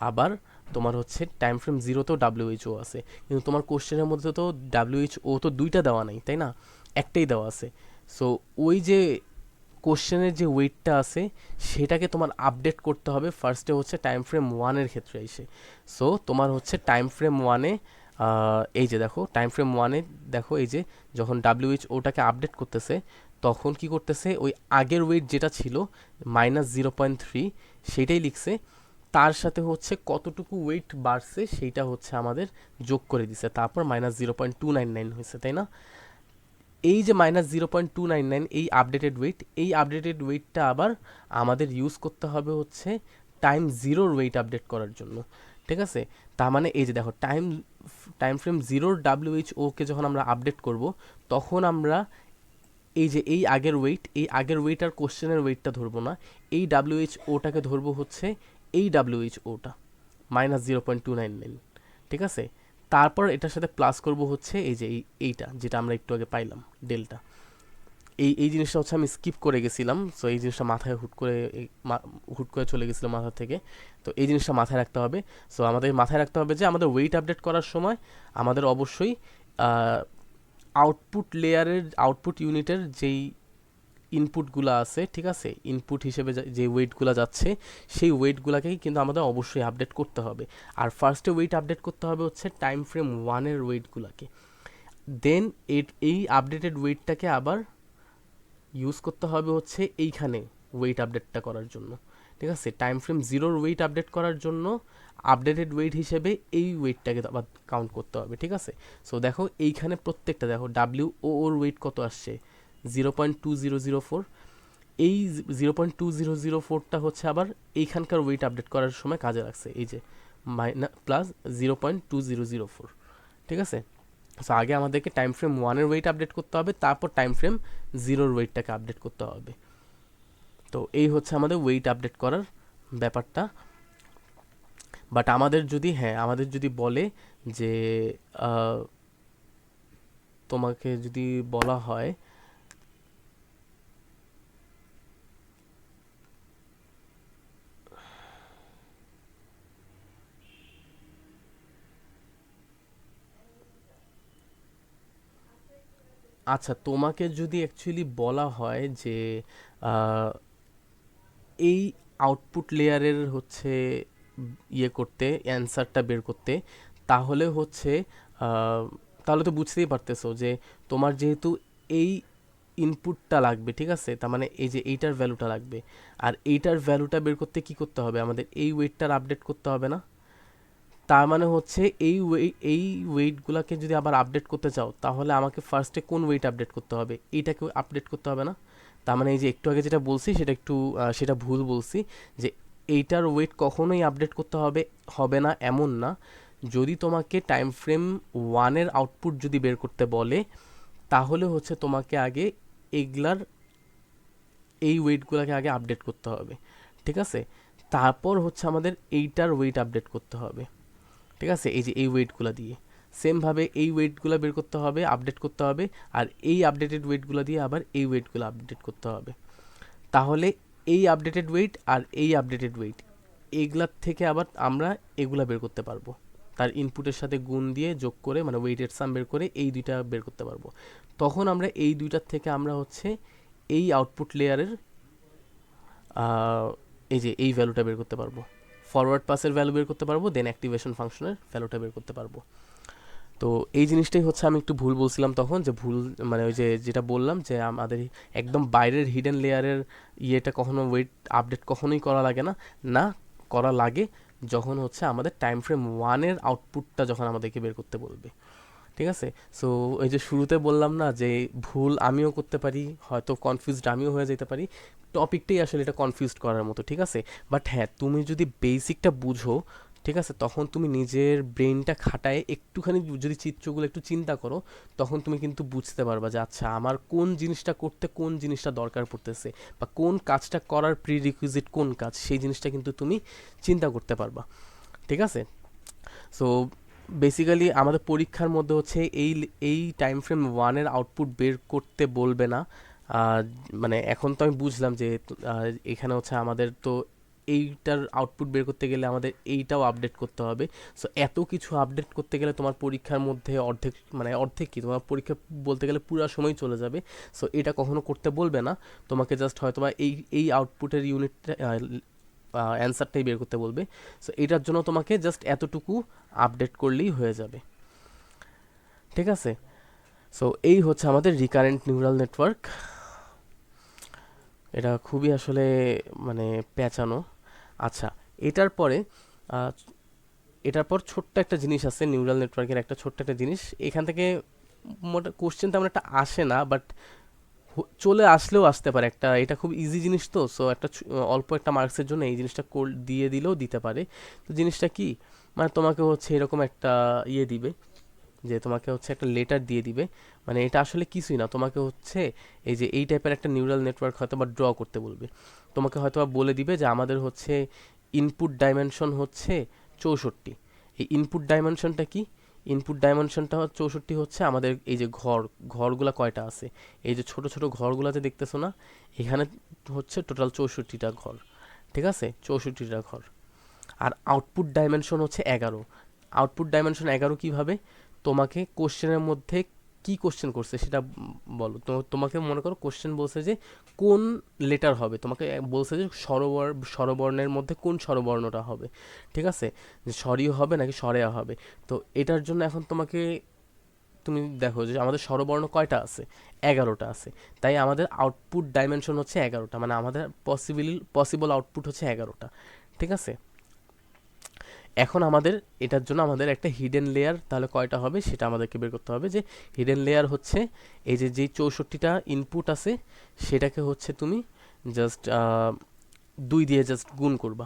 আবার তোমার হচ্ছে টাইম ফ্রেম জিরোতেও ডাব্লিউএইচও আছে। কিন্তু তোমার কোশ্চেনের মধ্যে তো ডাব্লিউএইচও তো দুইটা দেওয়া নাই, তাই না? একটাই দেওয়া আছে। সো ওই যে কোশ্চেনের যে ওয়েটটা আছে সেটাকে তোমার আপডেট করতে হবে ফার্স্টে হচ্ছে টাইম ফ্রেম ওয়ানের ক্ষেত্রে এসে। সো তোমার হচ্ছে টাইম ফ্রেম ওয়ানে এই যে দেখো টাইম ফ্রেম ওয়ানে দেখো, এই যে যখন ওটাকে আপডেট করতেছে, তখন কি করতেছে, ওই আগের ওয়েট যেটা ছিল -0.3 সেইটাই লিখছে, তার সাথে হচ্ছে কতটুকু ওয়েট বাড়ছে সেইটা হচ্ছে আমাদের যোগ করে দিছে, তারপর -0.299 হয়েছে, তাই না? এই যে -0.299 এই আপডেটেড ওয়েট, এই আপডেটেড ওয়েটটা আবার আমাদের ইউজ করতে হবে হচ্ছে টাইম জিরোর ওয়েট আপডেট করার জন্য, ঠিক আছে? তার মানে এই যে দেখো টাইম ফ্রেম জিরোর ডাব্লিউএইচওকে যখন আমরা আপডেট করব, তখন আমরা এই যে এই আগের ওয়েট আর কোশ্চেনের ওয়েটটা ধরবো না, এই ডাব্লিউএইচওটাকে ধরবো হচ্ছে এই ডাব্লিউএইচওটা -0.299, ঠিক আছে? তারপর এটার সাথে প্লাস করব হচ্ছে এই যে এইটা যেটা আমরা একটু আগে পাইলাম ডেল্টা, এই জিনিসটা হচ্ছে আমি স্কিপ করে গেছিলাম, সো এই জিনিসটা মাথায় হুট করে চলে গেছিলো মাথা থেকে। তো এই জিনিসটা মাথায় রাখতে হবে। সো আমাদের মাথায় রাখতে হবে যে আমাদের ওয়েট আপডেট করার সময় আমাদের অবশ্যই আউটপুট লেয়ারের আউটপুট ইউনিটের যেই ইনপুটগুলো আছে, ঠিক আছে, ইনপুট হিসেবে যে ওয়েটগুলো যাচ্ছে সেই ওয়েটগুলোকেই কিন্তু আমাদের অবশ্যই আপডেট করতে হবে। আর ফার্স্টে ওয়েট আপডেট করতে হবে হচ্ছে টাইম ফ্রেম ওয়ানের ওয়েটগুলোকে, দেন এই আপডেটেড ওয়েটটাকে আবার ইউজ করতে হবে হচ্ছে এইখানে ওয়েট আপডেটটা করার জন্য। ঠিক আছে, টাইম ফ্রেম জিরোর ওয়েট আপডেট করার জন্য আপডেটেড ওয়েট হিসেবে এই ওয়েটটাকে আবার কাউন্ট করতে হবে। ঠিক আছে, সো দেখো এইখানে প্রত্যেকটা দেখো ডাব্লিউ ওর ওয়েট কত আসছে, 0.2004। এই 0.2004টা হচ্ছে আবার এইখানকার ওয়েট আপডেট করার সময় কাজে লাগছে, এই যে প্লাস 0.2004। ঠিক আছে, সো আগে আমাদেরকে টাইম ফ্রেম ওয়ানের ওয়েট আপডেট করতে হবে, তারপর টাইম ফ্রেম জিরোর ওয়েটটাকে আপডেট করতে হবে। তো এই হচ্ছে আমাদের ওয়েট আপডেট করার ব্যাপারটা। বাট আমাদের যদি বলে যে তোমাকে যদি বলা হয় আচ্ছা, তোমাকে যদি অ্যাকচুয়ালি বলা হয় যে আহ, এই আউটপুট লেয়ারের হচ্ছে ইয়ে করতে, অ্যান্সারটা বের করতে, তাহলে হচ্ছে আহ, তাহলে তো বুঝতেই পারতেছো যে তোমার যেহেতু এই ইনপুটটা লাগবে, ঠিক আছে, তার মানে এই যে এইটার ভ্যালুটা লাগবে, আর এইটার ভ্যালুটা বের করতে কি করতে হবে, আমাদের এই ওয়েটটার আপডেট করতে হবে না? তার মানে হচ্ছে এই ওয়েটগুলোকে যদি আবার আপডেট করতে চাও তাহলে আমাকে ফার্স্টে কোন ওয়েট আপডেট করতে হবে, এইটাকে আপডেট করতে হবে না? তার মানে এই যে একটু আগে যেটা বলছি সেটা ভুল বলছি, যে এইটার ওয়েট কখনোই আপডেট করতে হবে না এমন না। যদি তোমাকে টাইম ফ্রেম ওয়ানের আউটপুট যদি বের করতে বলে তাহলে হচ্ছে তোমাকে আগে এগুলার এই ওয়েটগুলোকে আগে আপডেট করতে হবে। ঠিক আছে, তারপর হচ্ছে আমাদের এইটার ওয়েট আপডেট করতে হবে। ঠিক আছে, এই যে এই ওয়েটগুলো দিয়ে সেমভাবে এই ওয়েটগুলো বের করতে হবে, আপডেট করতে হবে, আর এই আপডেটেড ওয়েটগুলো দিয়ে আবার এই ওয়েটগুলো আপডেট করতে হবে। তাহলে এই আপডেটেড ওয়েট আর এই আপডেটেড ওয়েট এইগুলার থেকে আবার আমরা এগুলা বের করতে পারবো, তার ইনপুটের সাথে গুণ দিয়ে যোগ করে, মানে ওয়েটের সাম বের করে এই দুইটা বের করতে পারবো। তখন আমরা এই দুইটার থেকে আমরা হচ্ছে এই আউটপুট লেয়ারের এই যে এই ভ্যালুটা বের করতে পারবো, ফরওয়ার্ড পাসের ভ্যালু বের করতে পারবো, দেন অ্যাক্টিভেশন ফাংশনের ভ্যালুটা বের করতে পারবো। তো এই জিনিসটাই হচ্ছে আমি একটু ভুল বলছিলাম তখন, যে ভুল মানে ওই যে যেটা বললাম যে আমাদের একদম বাইরের হিডেন লেয়ারের ইয়েটা কখনো ওয়েট আপডেট কখনোই করা লাগে না। না, করা লাগে যখন হচ্ছে আমাদের টাইম ফ্রেম ওয়ানের আউটপুটটা যখন আমাদেরকে বের করতে বলবে। ঠিক আছে, সো এই যে শুরুতে বললাম না যে ভুল আমিও করতে পারি, হয়তো কনফিউজড আমিও হয়ে যেতে পারি, টপিকটাই আসলে এটা কনফিউজড করার মতো। ঠিক আছে, বাট হ্যাঁ, তুমি যদি বেসিকটা বুঝো, ঠিক আছে, তখন তুমি নিজের ব্রেনটা খাটায় একটুখানি যদি চিত্রগুলো একটু চিন্তা করো, তখন তুমি কিন্তু বুঝতে পারবা যে আচ্ছা আমার কোন জিনিসটা করতে কোন জিনিসটা দরকার পড়তেছে, বা কোন কাজটা করার প্রিরিকুইজিট কোন কাজ, সেই জিনিসটা কিন্তু তুমি চিন্তা করতে পারবা। ঠিক আছে, সো বেসিক্যালি আমাদের পরীক্ষার মধ্যে হচ্ছে এই টাইম ফ্রেম ওয়ানের আউটপুট বের করতে বলবে না। আহ, মানে এখন তো আমি বুঝলাম যে এখানে হচ্ছে আমাদের তো এইটার আউটপুট বের করতে গেলে আমাদের এইটাও আপডেট করতে হবে। সো এত কিছু আপডেট করতে গেলে তোমার পরীক্ষার মধ্যে অর্ধেক কি, তোমার পরীক্ষা বলতে গেলে পুরো সময় চলে যাবে। সো এটা কখনো করতে বলবে না, তোমাকে জাস্ট হয়তোবা এই আউটপুটের ইউনিটটা অ্যান্সারটাই বের করতে বলবে। সো এটার জন্য তোমাকে জাস্ট এতটুকু আপডেট করলেই হয়ে যাবে। ঠিক আছে, সো এই হচ্ছে আমাদের রিকারেন্ট নিউরাল নেটওয়ার্ক। এটা খুবই আসলে মানে পেঁচানো। আচ্ছা, এটার পরে আহ, এটার পর ছোট্ট একটা জিনিস আছে নিউরাল নেটওয়ার্কের, একটা ছোট্ট একটা জিনিস এখান থেকে কোশ্চেন তেমন একটা আসে না, বাট চলে আসলেও আসতে পারে একটা, এটা খুব ইজি জিনিস তো, সো একটা অল্প একটা মার্কসের জন্য এই জিনিসটা দিয়ে দিলেও দিতে পারে। তো জিনিসটা কি, মানে তোমাকে হচ্ছে এরকম একটা ইয়ে দিবে, যে তোমাকে হচ্ছে একটা লেটার দিয়ে দিবে, মানে এটা আসলে কিছুই না, তোমাকে হচ্ছে এই যে এই টাইপের একটা নিউরাল নেটওয়ার্ক হয়তো বা ড্র করতে বলবে। তোমাকে হয়তো বা বলে দিবে যে আমাদের হচ্ছে ইনপুট ডাইমেনশন হচ্ছে 64। এই ইনপুট ডাইমেনশনটা কি, ইনপুট ডাইমেনশনটা 64 হচ্ছে আমাদের এই যে ঘরগুলা কয়টা আছে, এই যে ছোট ছোট ঘরগুলা যে দেখতেছো না, এখানে হচ্ছে টোটাল 64টা ঘর। ঠিক আছে, 64টা ঘর। আর আউটপুট ডাইমেনশন হচ্ছে 11। আউটপুট ডাইমেনশন 11 কিভাবে? তোমাকে কোশ্চেনের মধ্যে কি কোশ্চেন করছে সেটা বলো। তো তোমাকে মনে করো কোশ্চেন বলছে যে কোন লেটার হবে, তোমাকে বলছে যে স্বরবর্ণের মধ্যে কোন স্বরবর্ণটা হবে। ঠিক আছে, যে স্বরীয় হবে নাকি স্বরেয়া হবে। তো এটার জন্য এখন তোমাকে, তুমি দেখো যে আমাদের স্বরবর্ণ কয়টা আছে, 11টা আছে। তাই আমাদের আউটপুট ডাইমেনশন হচ্ছে 11টা, মানে আমাদের পসিবল আউটপুট হচ্ছে 11টা। ঠিক আছে, এখন আমাদের এটার জন্য আমাদের একটা হিডেন লেয়ার তাহলে কয়টা হবে সেটা আমাদেরকে বের করতে হবে। যে হিডেন লেয়ার হচ্ছে এই যে যেই 64টা ইনপুট আছে সেটাকে হচ্ছে তুমি জাস্ট 2 দিয়ে জাস্ট গুণ করবা।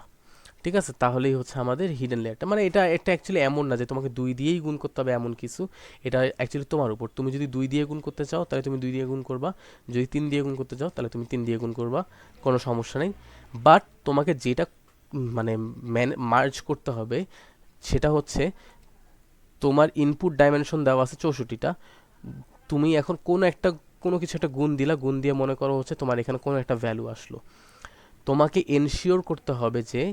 ঠিক আছে, তাহলেই হচ্ছে আমাদের হিডেন লেয়ারটা। মানে এটা এটা অ্যাকচুয়ালি এমন না যে তোমাকে 2 দিয়েই গুণ করতে হবে এমন কিছু। এটা অ্যাকচুয়ালি তোমার উপর, তুমি যদি 2 দিয়ে গুণ করতে চাও তাহলে তুমি 2 দিয়ে গুণ করবা, যদি 3 দিয়ে গুণ করতে চাও তাহলে তুমি 3 দিয়ে গুণ করবা, কোনো সমস্যা নেই। বাট তোমাকে যেটা মানে মার্জ করতে হবে সেটা হচ্ছে তোমার ইনপুট ডাইমেনশন দেওয়া আছে 64টা, তুমি এখন কোনো কিছু একটা গুণ দিলা, গুণ দিয়ে মনে করো হচ্ছে তোমার এখানে কোনো একটা ভ্যালু আসলো, তোমাকে এনশিওর করতে হবে যে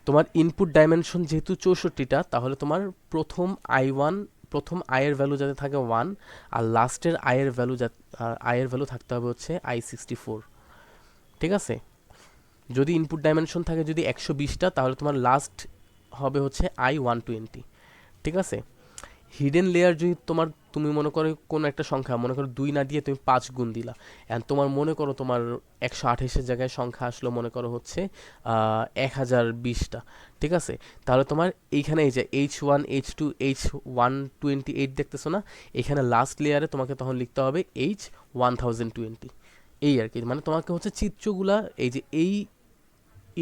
তোমার ইনপুট ডাইমেনশন যেহেতু 64টা, তাহলে তোমার প্রথম i1, প্রথম আয়ের ভ্যালু যাতে থাকে 1, আর লাস্টের আয়ের ভ্যালু থাকতে হবে হচ্ছে i64। ঠিক আছে, যদি ইনপুট ডাইমেনশন থাকে যদি 120টা, তাহলে তোমার লাস্ট হবে হচ্ছে i120। ঠিক আছে, হিডেন লেয়ার যদি তুমি মনে করো কোনো একটা সংখ্যা, মনে করো 2 না দিয়ে তুমি 5 গুণ দিলা, অ্যান্ড তোমার মনে করো তোমার 128-এর জায়গায় সংখ্যা আসলো মনে করো হচ্ছে 1020টা। ঠিক আছে, তাহলে তোমার এইখানে এই যে H1 H2 H128 দেখতেছো না, এখানে লাস্ট লেয়ারে তোমাকে তখন লিখতে হবে H1020। এই আর কি, মানে তোমাকে হচ্ছে চিত্রগুলা এই যে এই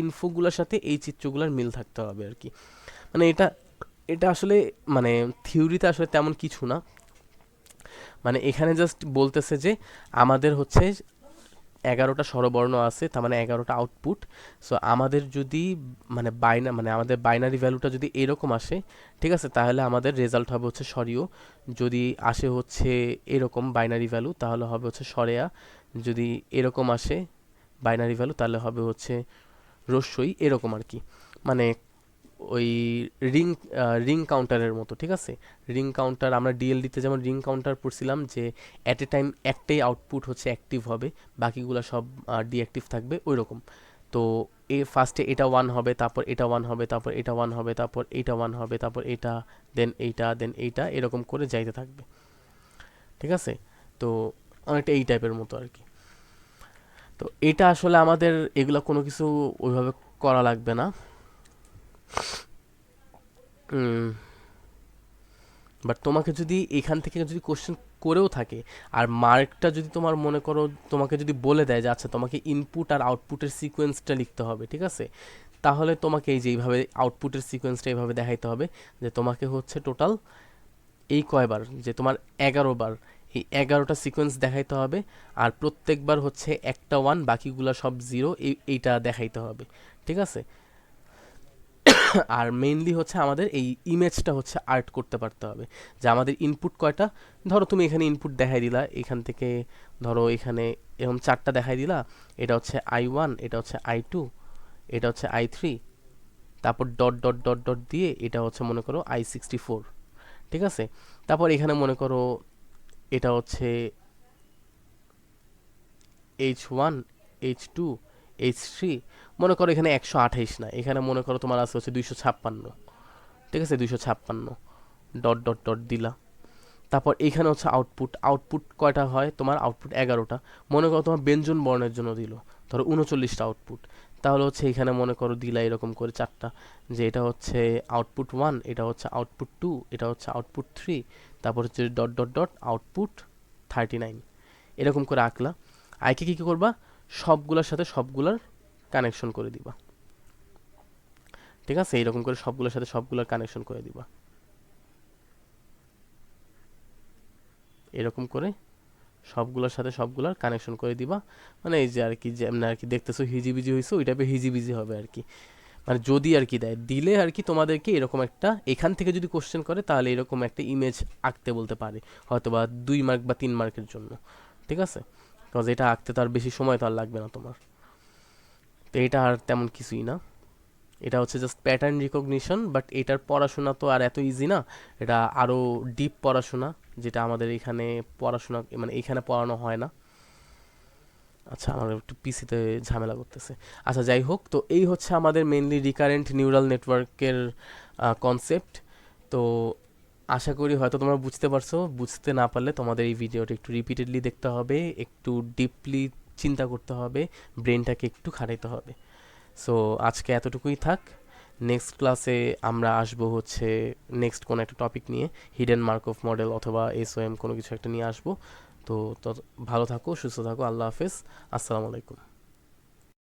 ইনফোগুলোর সাথে এই চিত্রগুলোর মিল থাকতে হবে আর কি। মানে এটা এটা আসলে মানে থিওরিতে আসলে তেমন কিছু না, মানে এখানে জাস্ট বলতেছে যে আমাদের হচ্ছে 11টা স্বরবর্ণ আছে, তার মানে 11টা আউটপুট। সো আমাদের যদি মানে আমাদের বাইনারি ভ্যালুটা যদি এরকম আসে, ঠিক আছে, তাহলে আমাদের রেজাল্ট হবে হচ্ছে স্বরীয়। যদি আসে হচ্ছে এরকম বাইনারি ভ্যালু তাহলে হবে হচ্ছে স্বরেয়া। যদি এরকম আসে বাইনারি ভ্যালু তাহলে হবে হচ্ছে রস্যই, এরকম আর কি। মানে ওই রিং রিং কাউন্টারের মতো। ঠিক আছে, রিং কাউন্টার আমরা ডিএলডিতে যেমন রিং কাউন্টার পড়ছিলাম যে অ্যাট এ টাইম একটাই আউটপুট হচ্ছে অ্যাক্টিভ হবে, বাকিগুলো সব ডিঅ্যাক্টিভ থাকবে ওই রকম। তো ফার্স্টে এটা 1 হবে, তারপর এটা 1 হবে, তারপর এটা 1 হবে, তারপর এটা 1 হবে, তারপর এটা, দেন এইটা, দেন এইটা, এরকম করে যাইতে থাকবে। ঠিক আছে, তো অনেকটা এই টাইপের মতো আর কি। তো এটা আসলে আমাদের এগুলা কোনো কিছু ওইভাবে করা লাগবে না। বাট তোমাকে যদি এখান থেকে যদি কোশ্চেন করেও থাকে, আর মার্কটা যদি তোমার মনে করো তোমাকে যদি বলে দেয় যে আচ্ছা তোমাকে ইনপুট আর আউটপুটের সিকোয়েন্সটা লিখতে হবে, ঠিক আছে, তাহলে তোমাকে এই যে এইভাবে আউটপুটের সিকোয়েন্সটা এইভাবে দেখাইতে হবে যে তোমাকে হচ্ছে টোটাল এই কয়বার, যে তোমার 11বার, এই 11টা সিকোয়েন্স দেখাইতে হবে। আর প্রত্যেকবার হচ্ছে একটা 1, বাকিগুলা সব 0, এইটা দেখাইতে হবে। ঠিক আছে, আর মেইনলি হচ্ছে আমাদের এই ইমেজটা হচ্ছে আর্ট করতে পারতে হবে, যে আমাদের ইনপুট কয়টা। ধরো তুমি এখানে ইনপুট দেখাই দিলা, এখান থেকে ধরো এখানে এরকম 4টা দেখাই দিলা, এটা হচ্ছে i1, এটা হচ্ছে i2, এটা হচ্ছে i3, তারপর ডট ডট ডট ডট দিয়ে এটা হচ্ছে মনে করো i64। ঠিক আছে, তারপর এখানে মনে করো এটা হচ্ছে H1 H2 H3, মনে করো এখানে 128 না, এখানে মনে করো তোমার আছে হচ্ছে 256। ঠিক আছে, 256 ডট ডট ডট দিলা। তারপর এখানে হচ্ছে আউটপুট, আউটপুট কয়টা হয় তোমার, আউটপুট 11টা। মনে করো তোমার ব্যঞ্জন বর্ণের জন্য দিল ধরো 39টা আউটপুট, তাহলে হচ্ছে এখানে মনে করো দিলা এরকম করে 4টা, যে এটা হচ্ছে আউটপুট 1, এটা হচ্ছে আউটপুট 2, এটা হচ্ছে আউটপুট 3, তারপর হচ্ছে ডট ডট ডট আউটপুট 39, এরকম করে আঁকলা। আইকে কী কী করবা, সবগুলোর সাথে সবগুলার কানেকশন করে দিবা। ঠিক আছে, এইরকম করে সবগুলোর সাথে সবগুলার কানেকশন করে দিবা, এরকম করে সবগুলোর সাথে সবগুলোর কানেকশন করে দিবা। মানে এই যে আর কি, যেমন আর কি দেখতেছো হিজিবিজি হয়েছে, ওই টাইপের হিজিবিজি হবে আর কি। মানে যদি আর কি দেয়, দিলে আর কি তোমাদেরকে এরকম একটা, এখান থেকে যদি কোশ্চেন করে তাহলে এরকম একটা ইমেজ আঁকতে বলতে পারে, হয়তো বা 2 মার্ক বা 3 মার্কের জন্য। ঠিক আছে, বিকজ এটা আঁকতে তো আর বেশি সময় তো আর লাগবে না তোমার। তো এটা আর তেমন কিছুই না, এটা হচ্ছে জাস্ট প্যাটার্ন রিকগনিশন, বাট এটার পড়াশোনা তো আর এত ইজি না, এটা আরও ডিপ পড়াশোনা, যেটা আমাদের এখানে পড়াশোনা মানে এখানে পড়ানো হয় না। আচ্ছা, আমার একটু পিসিতে ঝামেলা করতেছে। আচ্ছা, যাই হোক, তো এই হচ্ছে আমাদের মেনলি রিকারেন্ট নিউরাল নেটওয়ার্কের কনসেপ্ট। তো আশা করি হয়তো তোমরা বুঝতে পারছো, বুঝতে না পারলে তোমাদের এই ভিডিওটা একটু রিপিটেডলি দেখতে হবে, একটু ডিপলি চিন্তা করতে হবে, ব্রেনটাকে একটু খাটাইতে হবে। সো আজকে এতটুকুই থাক। নেক্সট ক্লাসে আমরা আসবো হচ্ছে নেক্সট কোনো একটা টপিক নিয়ে, হিডেন মার্কভ মডেল অথবা এসওএম কোনো কিছু একটা নিয়ে আসবো। তো ভালো থাকো, সুস্থ থাকো, আল্লাহ হাফেজ, আসসালামু আলাইকুম।